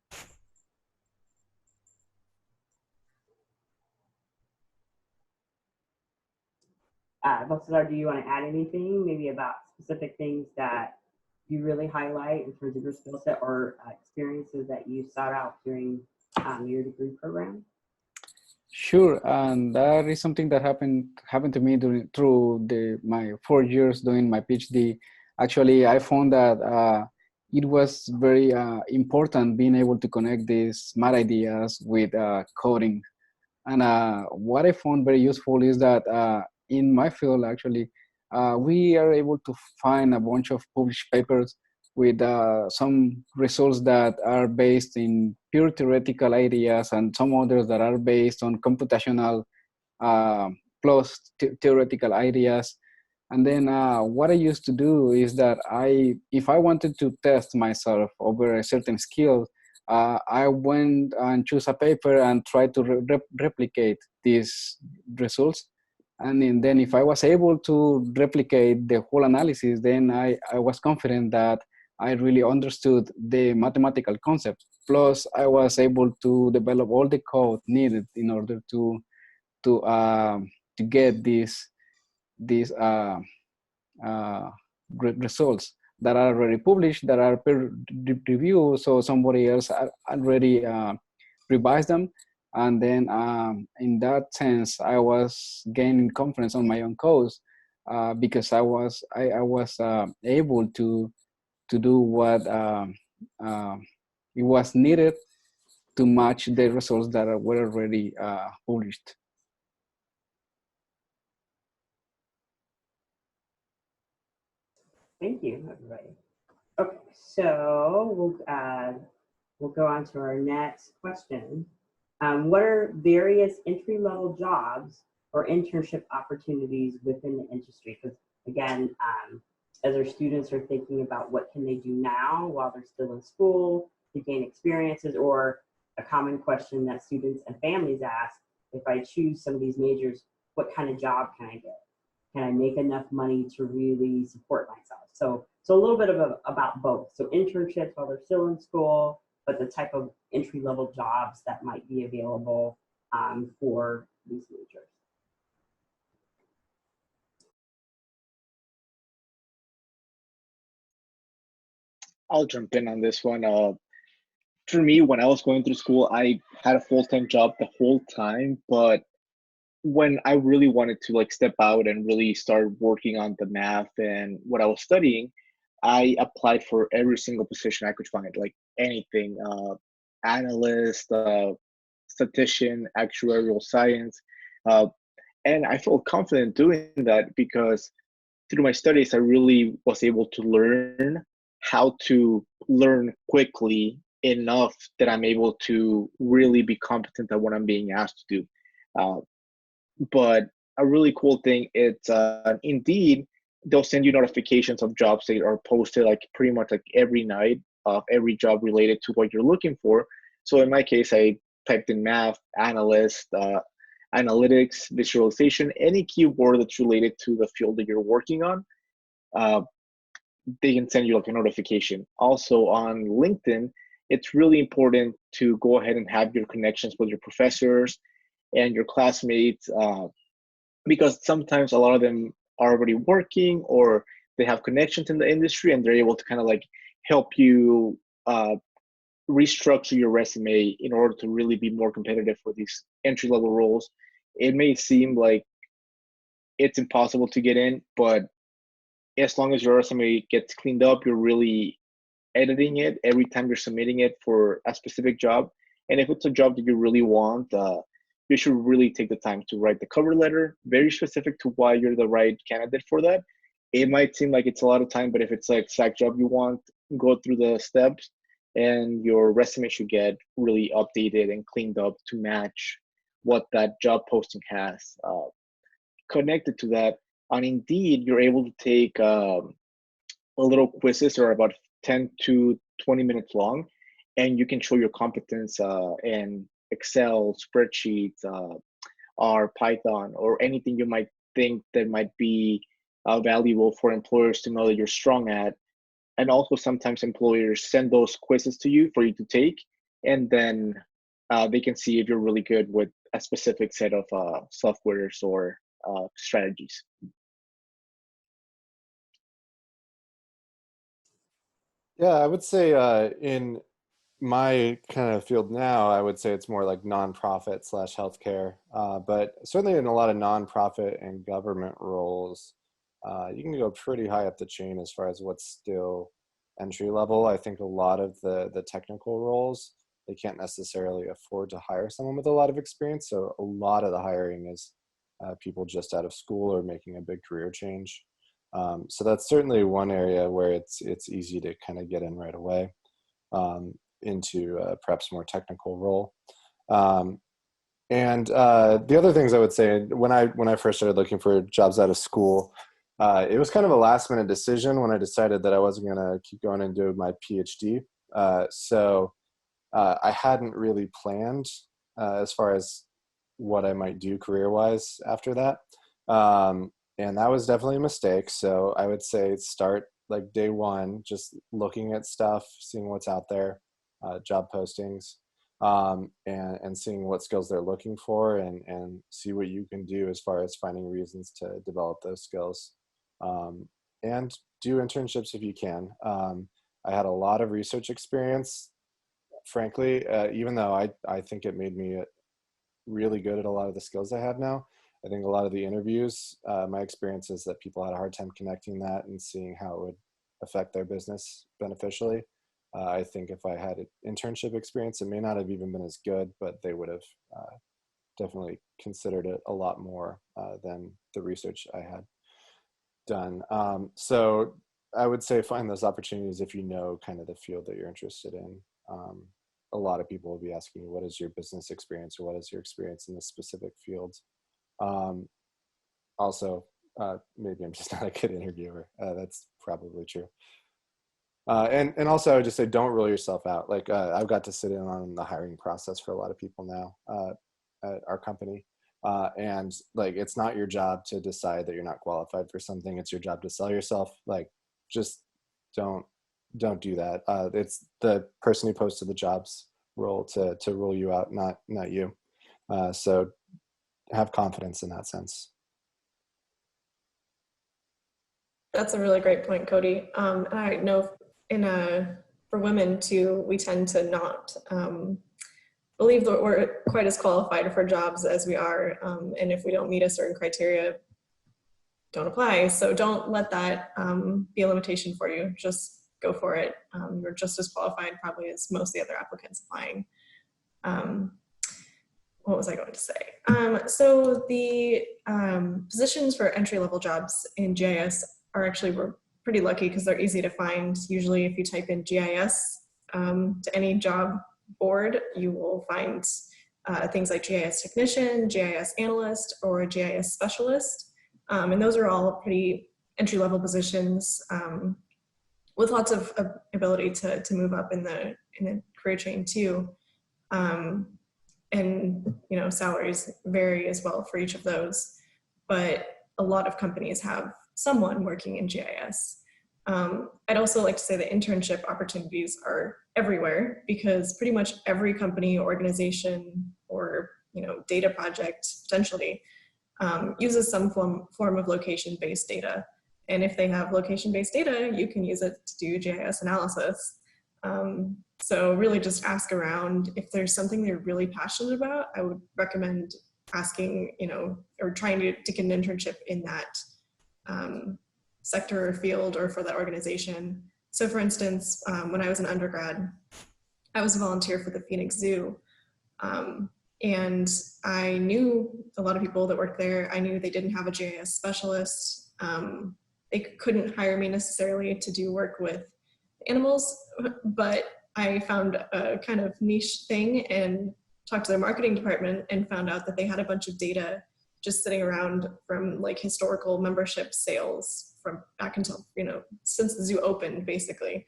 Baltazar, do you want to add anything maybe about specific things that you really highlight in terms of your skill set or experiences that you sought out during your degree program? Sure, and that is something that happened to me through my 4 years doing my PhD. Actually, I found that it was very important being able to connect these math ideas with coding. And what I found very useful is that in my field, actually, we are able to find a bunch of published papers with some results that are based in pure theoretical ideas and some others that are based on computational plus theoretical ideas. And then what I used to do is that if I wanted to test myself over a certain skill, I went and choose a paper and tried to replicate these results. And then if I was able to replicate the whole analysis, then I was confident that I really understood the mathematical concept. Plus, I was able to develop all the code needed in order to get these results that are already published, that are peer reviewed, so somebody else already revised them. And then in that sense, I was gaining confidence on my own code because I was able to do what it was needed to match the results that were already published. Thank you, everybody. Okay, so we'll go on to our next question. What are various entry-level jobs or internship opportunities within the industry? Because again, as our students are thinking about what can they do now while they're still in school to gain experiences, or a common question that students and families ask, if I choose some of these majors, what kind of job can I get? Can I make enough money to really support myself? So a little bit about both. So internships while they're still in school, but the type of entry-level jobs that might be available for these majors. I'll jump in on this one. For me, when I was going through school, I had a full-time job the whole time, but when I really wanted to like step out and really start working on the math and what I was studying, I applied for every single position I could find, like anything, analyst, statistician, actuarial science. Uh, and I felt confident doing that because through my studies, I really was able to learn how to learn quickly enough that I'm able to really be competent at what I'm being asked to do. But a really cool thing, it's Indeed, they'll send you notifications of jobs that are posted like pretty much like every night of every job related to what you're looking for. So in my case, I typed in math, analyst, analytics, visualization, any keyword that's related to the field that you're working on. They can send you like a notification. Also on LinkedIn, it's really important to go ahead and have your connections with your professors and your classmates, because sometimes a lot of them are already working or they have connections in the industry and they're able to kind of like help you restructure your resume in order to really be more competitive for these entry-level roles. It may seem like it's impossible to get in, but as long as your resume gets cleaned up, you're really editing it every time you're submitting it for a specific job. And if it's a job that you really want, you should really take the time to write the cover letter, very specific to why you're the right candidate for that. It might seem like it's a lot of time, but if it's like exact job you want, go through the steps and your resume should get really updated and cleaned up to match what that job posting has. Connected to that, on Indeed, you're able to take a little quizzes that are about 10 to 20 minutes long, and you can show your competence in Excel, spreadsheets, or Python, or anything you might think that might be valuable for employers to know that you're strong at. And also sometimes employers send those quizzes to you for you to take, and then they can see if you're really good with a specific set of softwares or strategies. Yeah, I would say in my kind of field now, I would say it's more like nonprofit slash healthcare, but certainly in a lot of nonprofit and government roles, you can go pretty high up the chain as far as what's still entry level. I think a lot of the technical roles, they can't necessarily afford to hire someone with a lot of experience. So a lot of the hiring is people just out of school or making a big career change. So that's certainly one area where it's easy to kind of get in right away into perhaps more technical role. And the other things I would say, when I first started looking for jobs out of school, it was kind of a last minute decision when I decided that I wasn't going to keep going and do my PhD. So I hadn't really planned as far as what I might do career-wise after that. And that was definitely a mistake. So I would say start like day one, just looking at stuff, seeing what's out there, job postings, and seeing what skills they're looking for, and see what you can do as far as finding reasons to develop those skills. And do internships if you can. I had a lot of research experience, frankly, even though I think it made me really good at a lot of the skills I have now. I think a lot of the interviews, my experience is that people had a hard time connecting that and seeing how it would affect their business beneficially. I think if I had an internship experience, it may not have even been as good, but they would have definitely considered it a lot more than the research I had done. So I would say find those opportunities if you know kind of the field that you're interested in. A lot of people will be asking you, what is your business experience, or what is your experience in this specific field? Also, maybe I'm just not a good interviewer. That's probably true. And also I would just say, don't rule yourself out. Like I've got to sit in on the hiring process for a lot of people now at our company. And like, it's not your job to decide that you're not qualified for something. It's your job to sell yourself. Like, just don't do that. It's the person who posted the job's role to rule you out, not you. So have confidence in that sense. That's a really great point, Kody. And I know for women too, we tend to not believe that we're quite as qualified for jobs as we are. And if we don't meet a certain criteria, don't apply. So don't let that be a limitation for you. Just go for it. You're just as qualified probably as most of the other applicants applying. What was I going to say? So the positions for entry-level jobs in GIS are actually, we're pretty lucky because they're easy to find. Usually if you type in GIS to any job board, you will find things like GIS technician, GIS analyst, or a GIS specialist. And those are all pretty entry-level positions with lots of ability to move up in the career chain too. And you know, salaries vary as well for each of those, but a lot of companies have someone working in GIS. I'd also like to say that internship opportunities are everywhere because pretty much every company, organization, or data project potentially uses some form of location-based data. And if they have location-based data, you can use it to do GIS analysis. So really just ask around. If there's something they're really passionate about, I would recommend asking, or trying to get an internship in that sector or field or for that organization. So for instance, when I was an undergrad, I was a volunteer for the Phoenix Zoo. And I knew a lot of people that worked there. I knew they didn't have a GIS specialist. They couldn't hire me necessarily to do work with animals, but I found a kind of niche thing and talked to their marketing department and found out that they had a bunch of data just sitting around from like historical membership sales from back until, since the zoo opened basically.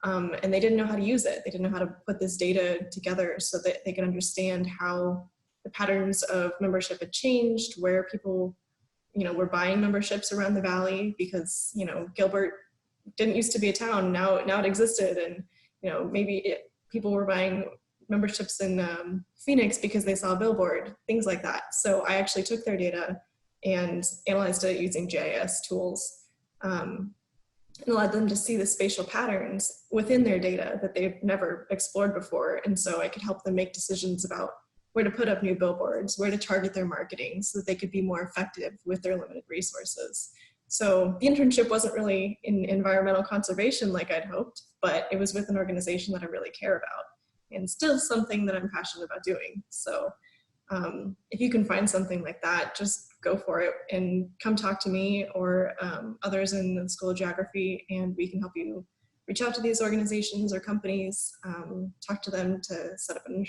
And they didn't know how to use it. They didn't know how to put this data together so that they could understand how the patterns of membership had changed, where people, were buying memberships around the valley because, Gilbert didn't used to be a town. Now it existed. And, maybe people were buying memberships in Phoenix because they saw a billboard, things like that. So I actually took their data and analyzed it using GIS tools and allowed them to see the spatial patterns within their data that they've never explored before. And so I could help them make decisions about where to put up new billboards, where to target their marketing so that they could be more effective with their limited resources. So the internship wasn't really in environmental conservation like I'd hoped, but it was with an organization that I really care about and still something that I'm passionate about doing. So if you can find something like that, just go for it and come talk to me or others in the School of Geography, and we can help you reach out to these organizations or companies, talk to them to set up an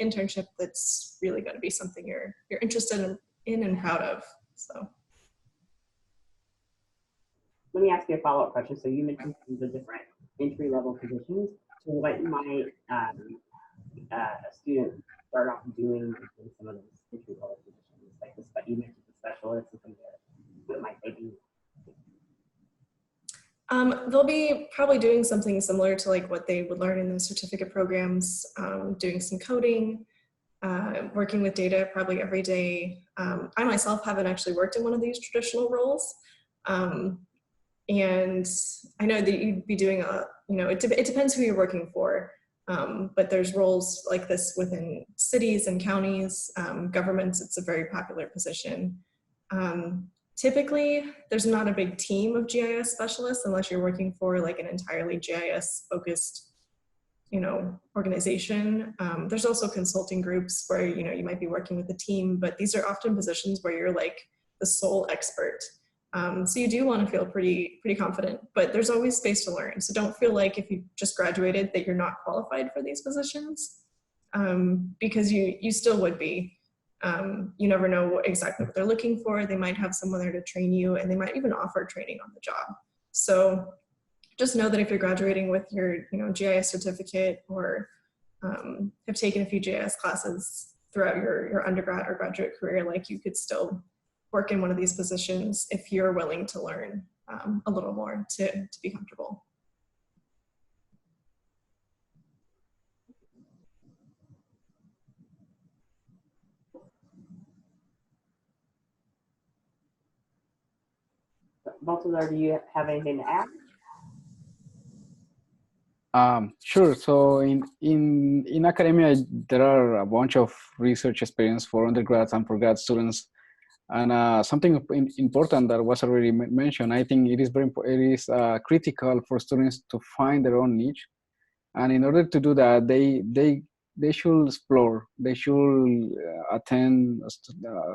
internship that's really going to be something you're interested in and proud of. So. Let me ask you a follow-up question. So you mentioned the different entry-level positions. So what might a student start off doing in some of those entry-level positions? Like you mentioned the specialists and some of what might they do? They'll be probably doing something similar to like what they would learn in the certificate programs, doing some coding, working with data probably every day. I myself haven't actually worked in one of these traditional roles. And I know that you'd be doing it depends who you're working for, but there's roles like this within cities and counties, governments. It's a very popular position. Typically, there's not a big team of GIS specialists unless you're working for like an entirely GIS focused organization. There's also consulting groups where, you might be working with a team, but these are often positions where you're like the sole expert. So you do want to feel pretty confident, but there's always space to learn. So don't feel like if you just graduated that you're not qualified for these positions, because you still would be. You never know exactly what they're looking for. They might have someone there to train you, and they might even offer training on the job. So just know that if you're graduating with your GIS certificate, or have taken a few GIS classes throughout your undergrad or graduate career, like you could still work in one of these positions if you're willing to learn a little more to be comfortable. Baltazar, do you have anything to add? Sure. So in academia, there are a bunch of research experience for undergrads and for grad students. And something important that was already mentioned, I think it is critical for students to find their own niche. And in order to do that, they should explore. They should attend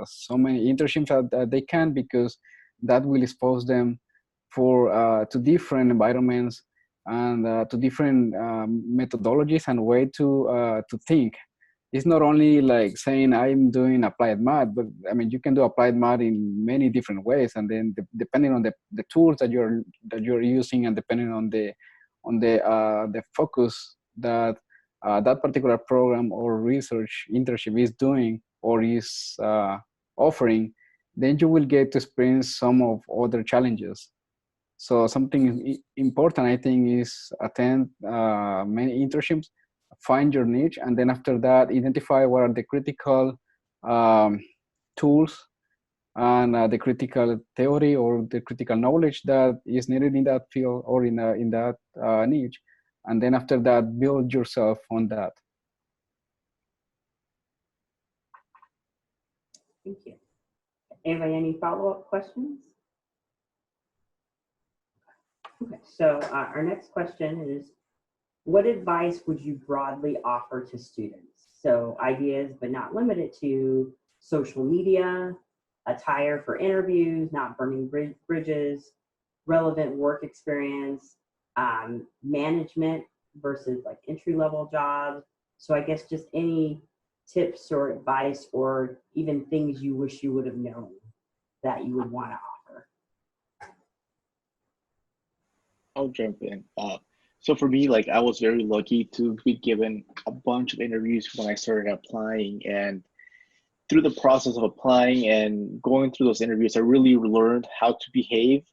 so many internships that they can, because that will expose them to different environments and to different methodologies and way to think. It's not only like saying I'm doing applied math, but I mean you can do applied math in many different ways, and then depending on the tools that you're using, and depending on the focus that that particular program or research internship is doing or is offering, then you will get to experience some of other challenges. So something important, I think, is attend many internships, find your niche, and then after that, identify what are the critical tools and the critical theory or the critical knowledge that is needed in that field or in that niche. And then after that, build yourself on that. Thank you. Anybody, any follow-up questions? Okay, so our next question is, what advice would you broadly offer to students? So ideas, but not limited to social media, attire for interviews, not burning bridges, relevant work experience, management versus like entry-level jobs. So I guess just any tips or advice or even things you wish you would have known that you would want to offer. I'll jump in. So for me, like I was very lucky to be given a bunch of interviews when I started applying, and through the process of applying and going through those interviews, I really learned how to behave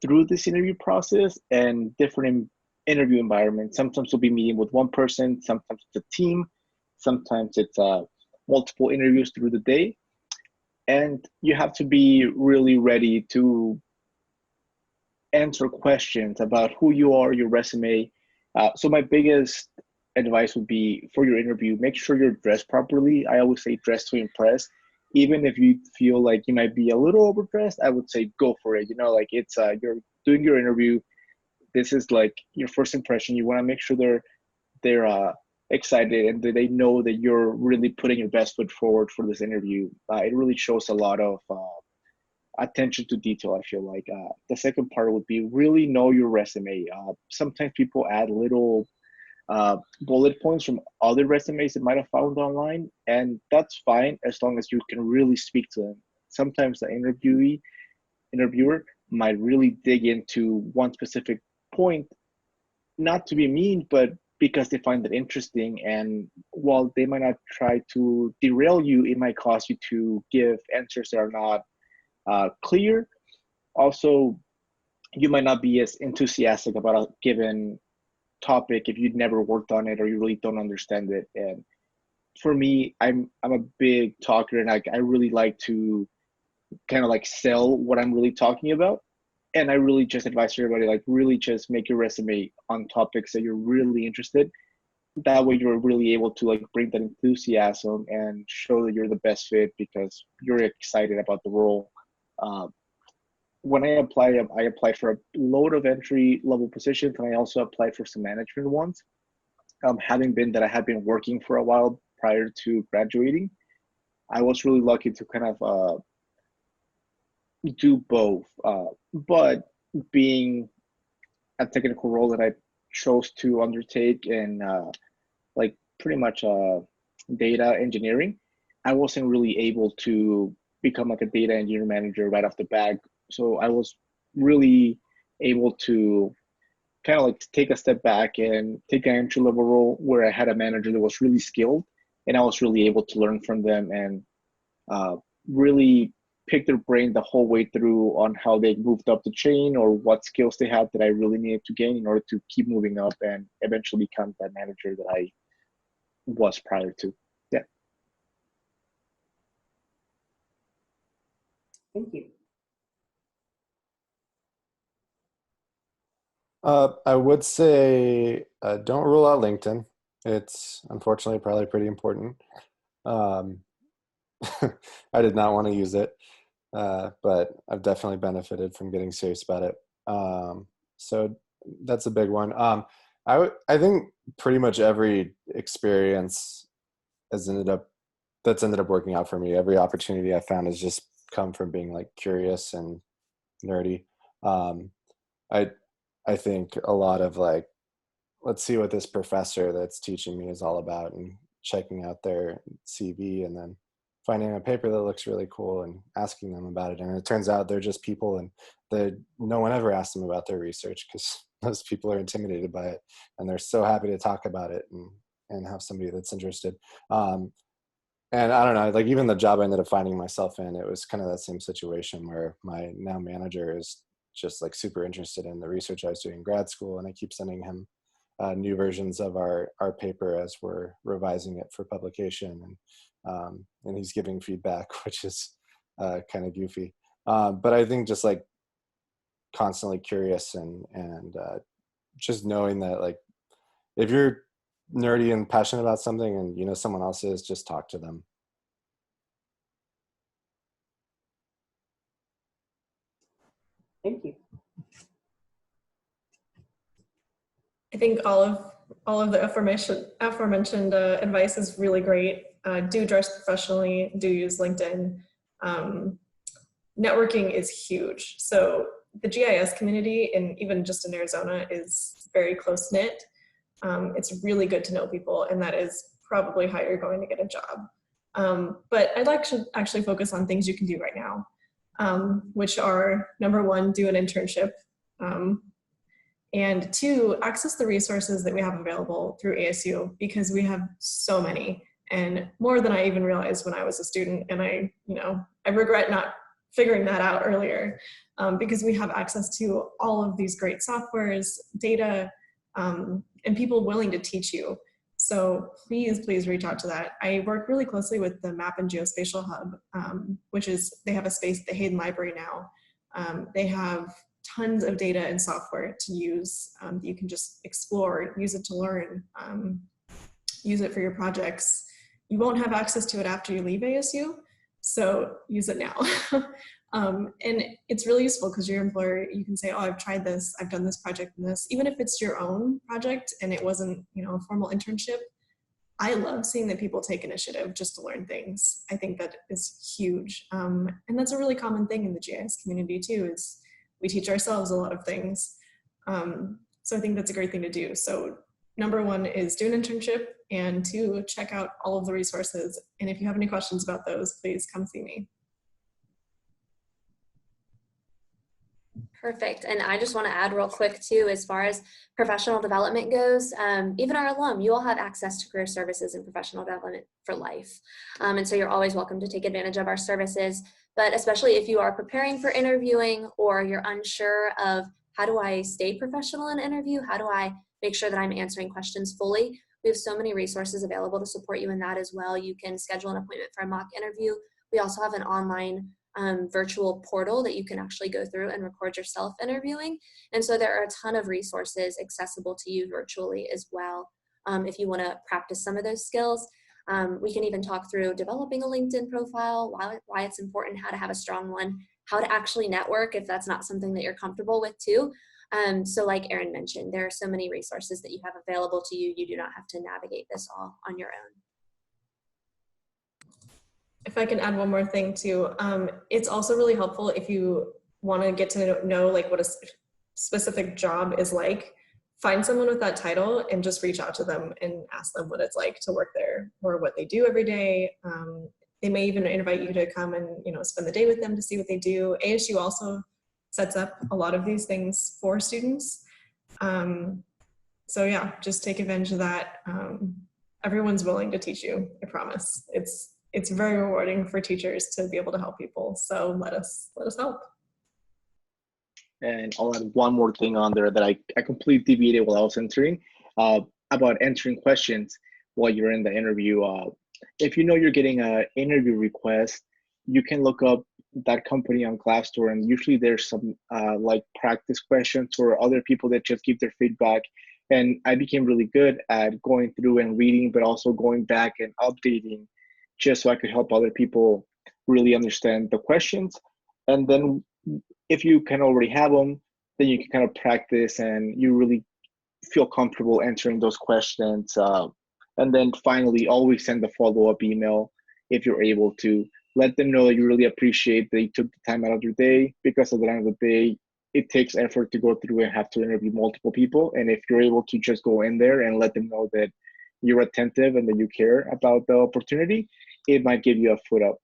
through this interview process and different interview environments. Sometimes we'll be meeting with one person, sometimes it's a team, sometimes it's multiple interviews through the day. And you have to be really ready to answer questions about who you are, your resume. So my biggest advice would be for your interview, make sure you're dressed properly. I always say dress to impress. Even if you feel like you might be a little overdressed, I would say go for it. You know, like it's you're doing your interview. This is like your first impression. You want to make sure they're excited and that they know that you're really putting your best foot forward for this interview. It really shows a lot of attention to detail, I feel like. The second part would be really know your resume. Sometimes people add little bullet points from other resumes they might have found online, and that's fine as long as you can really speak to them. Sometimes the interviewer might really dig into one specific point, not to be mean, but because they find it interesting. And while they might not try to derail you, it might cause you to give answers that are not clear. Also, you might not be as enthusiastic about a given topic if you'd never worked on it or you really don't understand it. And for me, I'm a big talker, and I really like to kind of like sell what I'm really talking about. And I really just advise everybody, like really just make your resume on topics that you're really interested. That way you're really able to like bring that enthusiasm and show that you're the best fit because you're excited about the role. When I applied for a load of entry level positions, and I also applied for some management ones. having been that I had been working for a while prior to graduating, I was really lucky to kind of do both. But being a technical role that I chose to undertake and like pretty much data engineering, I wasn't really able to become like a data engineer manager right off the bat. So I was really able to kind of like take a step back and take an entry level role where I had a manager that was really skilled, and I was really able to learn from them and really pick their brain the whole way through on how they moved up the chain or what skills they had that I really needed to gain in order to keep moving up and eventually become that manager that I was prior to. Yeah. Thank you. I would say don't rule out LinkedIn. It's unfortunately probably pretty important. I did not want to use it, but I've definitely benefited from getting serious about it. So that's a big one. I think pretty much every experience that's ended up working out for me. Every opportunity I found has just come from being like curious and nerdy. I think a lot of like, let's see what this professor that's teaching me is all about, and checking out their CV and then finding a paper that looks really cool and asking them about it. And it turns out they're just people, and no one ever asked them about their research because most people are intimidated by it, and they're so happy to talk about it and have somebody that's interested. And I don't know, like even the job I ended up finding myself in, it was kind of that same situation where my now manager is just like super interested in the research I was doing in grad school, and I keep sending him new versions of our paper as we're revising it for publication, and he's giving feedback, which is kind of goofy. But I think just like constantly curious and just knowing that like if you're nerdy and passionate about something and you know someone else is, just talk to them. Thank you. I think all of the aforementioned advice is really great. Do dress professionally. Do use LinkedIn. Networking is huge. So the GIS community, and even just in Arizona, is very close knit. It's really good to know people, and that is probably how you're going to get a job. But I'd like to actually focus on things you can do right now, which are, number one, do an internship. And two, access the resources that we have available through ASU, because we have so many, and more than I even realized when I was a student. And I regret not figuring that out earlier, because we have access to all of these great softwares, data, and people willing to teach you. So please reach out to that. I work really closely with the Map and Geospatial Hub, they have a space at the Hayden Library now. They have tons of data and software to use that you can just explore, use it to learn, use it for your projects. You won't have access to it after you leave ASU, so use it now. And it's really useful because your employer, you can say, oh, I've tried this, I've done this project and this, even if it's your own project and it wasn't, a formal internship. I love seeing that people take initiative just to learn things. I think that is huge. And that's a really common thing in the GIS community too, is we teach ourselves a lot of things. So I think that's a great thing to do. So number one is do an internship, and two, check out all of the resources. And if you have any questions about those, please come see me. Perfect. And I just want to add real quick too, as far as professional development goes, even our alum, you all have access to career services and professional development for life. And so you're always welcome to take advantage of our services, but especially if you are preparing for interviewing or you're unsure of how do I stay professional in an interview? How do I make sure that I'm answering questions fully? We have so many resources available to support you in that as well. You can schedule an appointment for a mock interview. We also have an online virtual portal that you can actually go through and record yourself interviewing. And so there are a ton of resources accessible to you virtually as well. If you want to practice some of those skills, we can even talk through developing a LinkedIn profile, why it's important, how to have a strong one, how to actually network if that's not something that you're comfortable with too. So like Aryn mentioned, there are so many resources that you have available to you. You do not have to navigate this all on your own. If I can add one more thing too, it's also really helpful if you want to get to know like what a specific job is like. Find someone with that title and just reach out to them and ask them what it's like to work there or what they do every day. They may even invite you to come and spend the day with them to see what they do. ASU also sets up a lot of these things for students. So yeah, just take advantage of that. Everyone's willing to teach you, I promise. It's very rewarding for teachers to be able to help people. So let us help. And I'll add one more thing on there that I completely deviated while I was entering, about answering questions while you're in the interview. If you know you're getting an interview request, you can look up that company on Glassdoor, and usually there's some like practice questions for other people that just give their feedback. And I became really good at going through and reading, but also going back and updating just so I could help other people really understand the questions. And then if you can already have them, then you can kind of practice and you really feel comfortable answering those questions. And then finally, always send a follow-up email if you're able to. Let them know that you really appreciate that you took the time out of your day, because at the end of the day, it takes effort to go through and have to interview multiple people. And if you're able to just go in there and let them know that you're attentive and that you care about the opportunity, it might give you a foot up.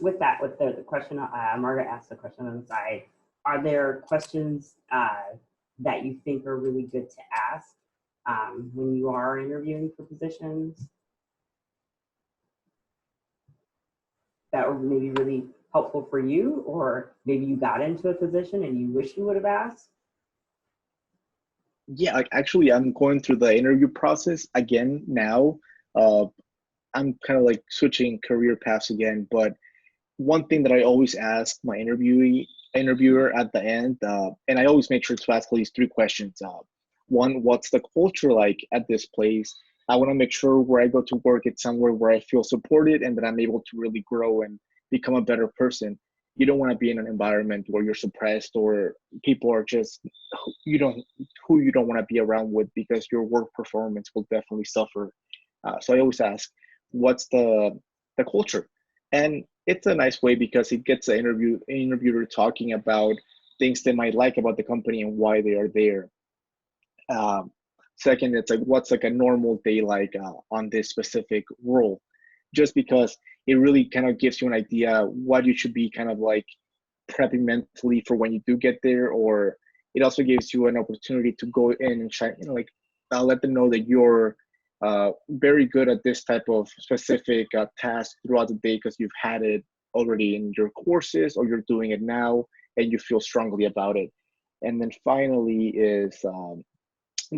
With that, with the question, Margaret asked the question on the side, are there questions that you think are really good to ask when you are interviewing for positions that were maybe really helpful for you, or maybe you got into a position and you wish you would have asked? Yeah, like actually, I'm going through the interview process again now. I'm kind of like switching career paths again, but one thing that I always ask my interviewer at the end, and I always make sure to ask at least 3 questions. One, what's the culture like at this place? I want to make sure where I go to work, it's somewhere where I feel supported and that I'm able to really grow and become a better person. You don't want to be in an environment where you're suppressed or people are just who you don't want to be around with, because your work performance will definitely suffer. So I always ask, what's the culture? And it's a nice way because it gets the interviewer talking about things they might like about the company and why they are there. Second, it's like, what's like a normal day like on this specific role? Just because it really kind of gives you an idea what you should be kind of like prepping mentally for when you do get there, or it also gives you an opportunity to go in and shine, let them know that you're very good at this type of specific task throughout the day because you've had it already in your courses or you're doing it now and you feel strongly about it. And then finally is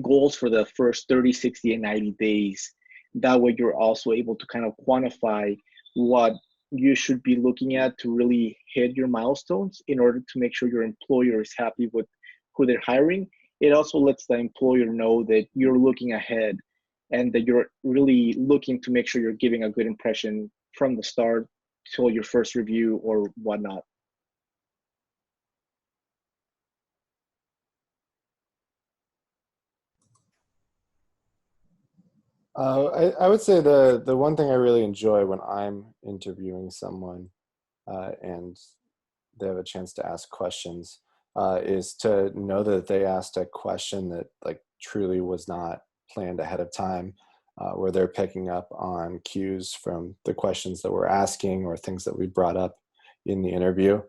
goals for the first 30, 60, and 90 days. That way you're also able to kind of quantify what you should be looking at to really hit your milestones in order to make sure your employer is happy with who they're hiring. It also lets the employer know that you're looking ahead and that you're really looking to make sure you're giving a good impression from the start till your first review or whatnot. I would say the one thing I really enjoy when I'm interviewing someone and they have a chance to ask questions is to know that they asked a question that like truly was not planned ahead of time, where they're picking up on cues from the questions that we're asking or things that we brought up in the interview.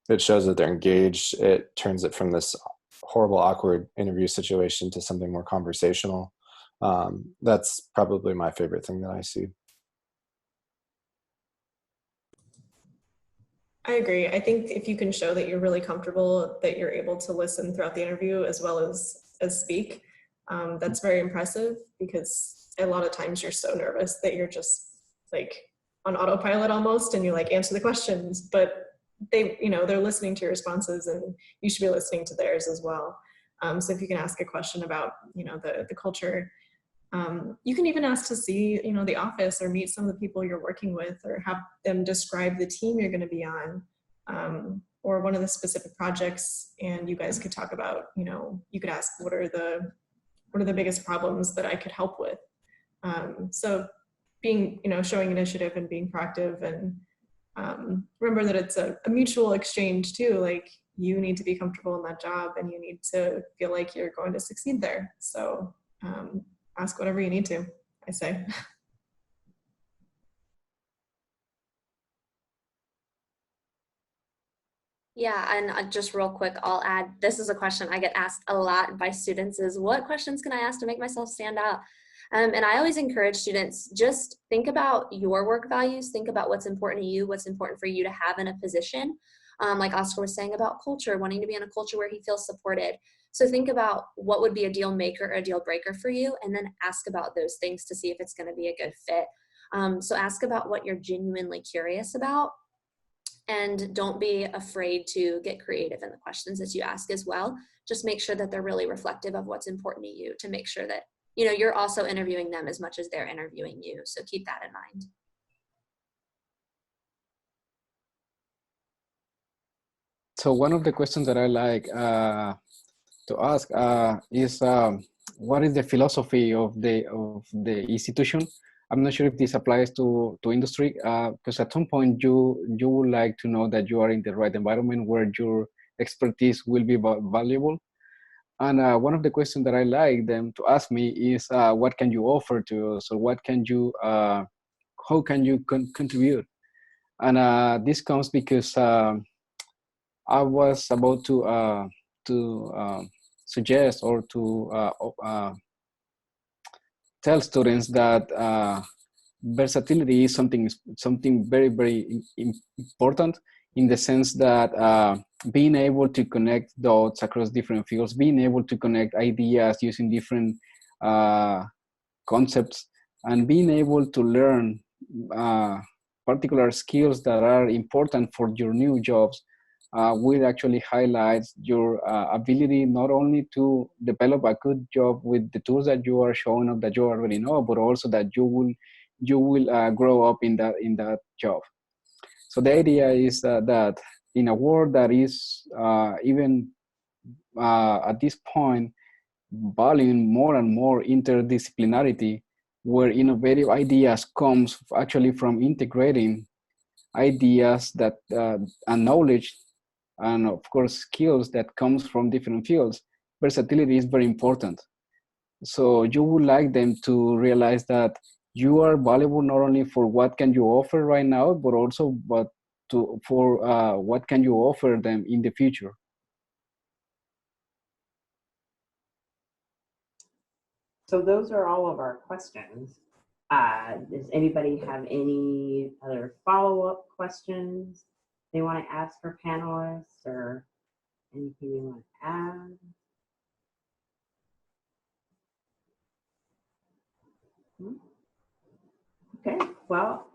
It shows that they're engaged. It turns it from this horrible, awkward interview situation to something more conversational. That's probably my favorite thing that I see. I agree. I think if you can show that you're really comfortable, that you're able to listen throughout the interview as well as speak, that's very impressive, because a lot of times you're so nervous that you're just like on autopilot almost, and you like answer the questions, but they're listening to your responses and you should be listening to theirs as well. So if you can ask a question about, the culture, you can even ask to see, the office or meet some of the people you're working with, or have them describe the team you're going to be on. or one of the specific projects, and you guys could talk about, you could ask what are the biggest problems that I could help with. So being, showing initiative and being proactive, and remember that it's a mutual exchange too. Like, you need to be comfortable in that job and you need to feel like you're going to succeed there. So ask whatever you need to, I say. Yeah, and just real quick, I'll add, this is a question I get asked a lot by students, is what questions can I ask to make myself stand out? And I always encourage students, just think about your work values, think about what's important to you, what's important for you to have in a position. Like Oscar was saying about culture, wanting to be in a culture where he feels supported. So think about what would be a deal maker or a deal breaker for you, and then ask about those things to see if it's going to be a good fit. So ask about what you're genuinely curious about. And don't be afraid to get creative in the questions that you ask as well. Just make sure that they're really reflective of what's important to you, to make sure that, you're also interviewing them as much as they're interviewing you. So keep that in mind. So one of the questions that I like to ask is, what is the philosophy of the institution? I'm not sure if this applies to industry, because at some point you would like to know that you are in the right environment where your expertise will be valuable. And one of the questions that I like them to ask me is, what can you offer to us, or what can you, how can you contribute? And this comes because I was about to suggest or to tell students that versatility is something very, very important, in the sense that being able to connect dots across different fields, being able to connect ideas using different concepts, and being able to learn particular skills that are important for your new jobs will actually highlight your ability not only to develop a good job with the tools that you are showing up that you already know, but also that you will grow up in that job. So the idea is that in a world that is even at this point valuing more and more interdisciplinarity, where innovative ideas comes actually from integrating ideas that and knowledge, and of course skills that comes from different fields, versatility is very important. So you would like them to realize that you are valuable not only for what can you offer right now, but also for what can you offer them in the future. So those are all of our questions. Does anybody have any other follow-up questions they want to ask our panelists, or anything you want to add? Okay, well,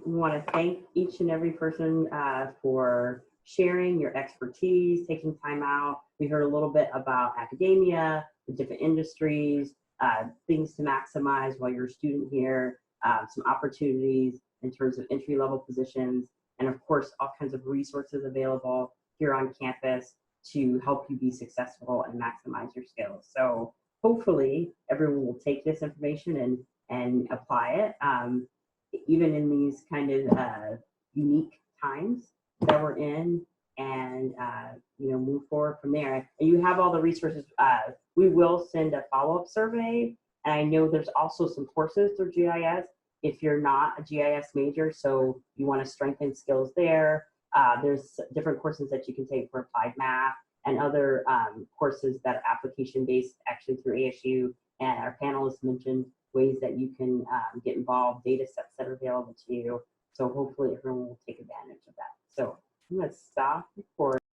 we want to thank each and every person for sharing your expertise, taking time out. We heard a little bit about academia, the different industries, things to maximize while you're a student here, some opportunities in terms of entry-level positions, and of course, all kinds of resources available here on campus to help you be successful and maximize your skills. So hopefully everyone will take this information and apply it, even in these kind of unique times that we're in, and move forward from there. And you have all the resources. We will send a follow-up survey, and I know there's also some courses through GIS if you're not a GIS major, so you want to strengthen skills there. There's different courses that you can take for applied math and other courses that are application-based, actually through ASU. And our panelists mentioned ways that you can get involved, data sets that are available to you. So hopefully everyone will take advantage of that. So I'm going to stop recording.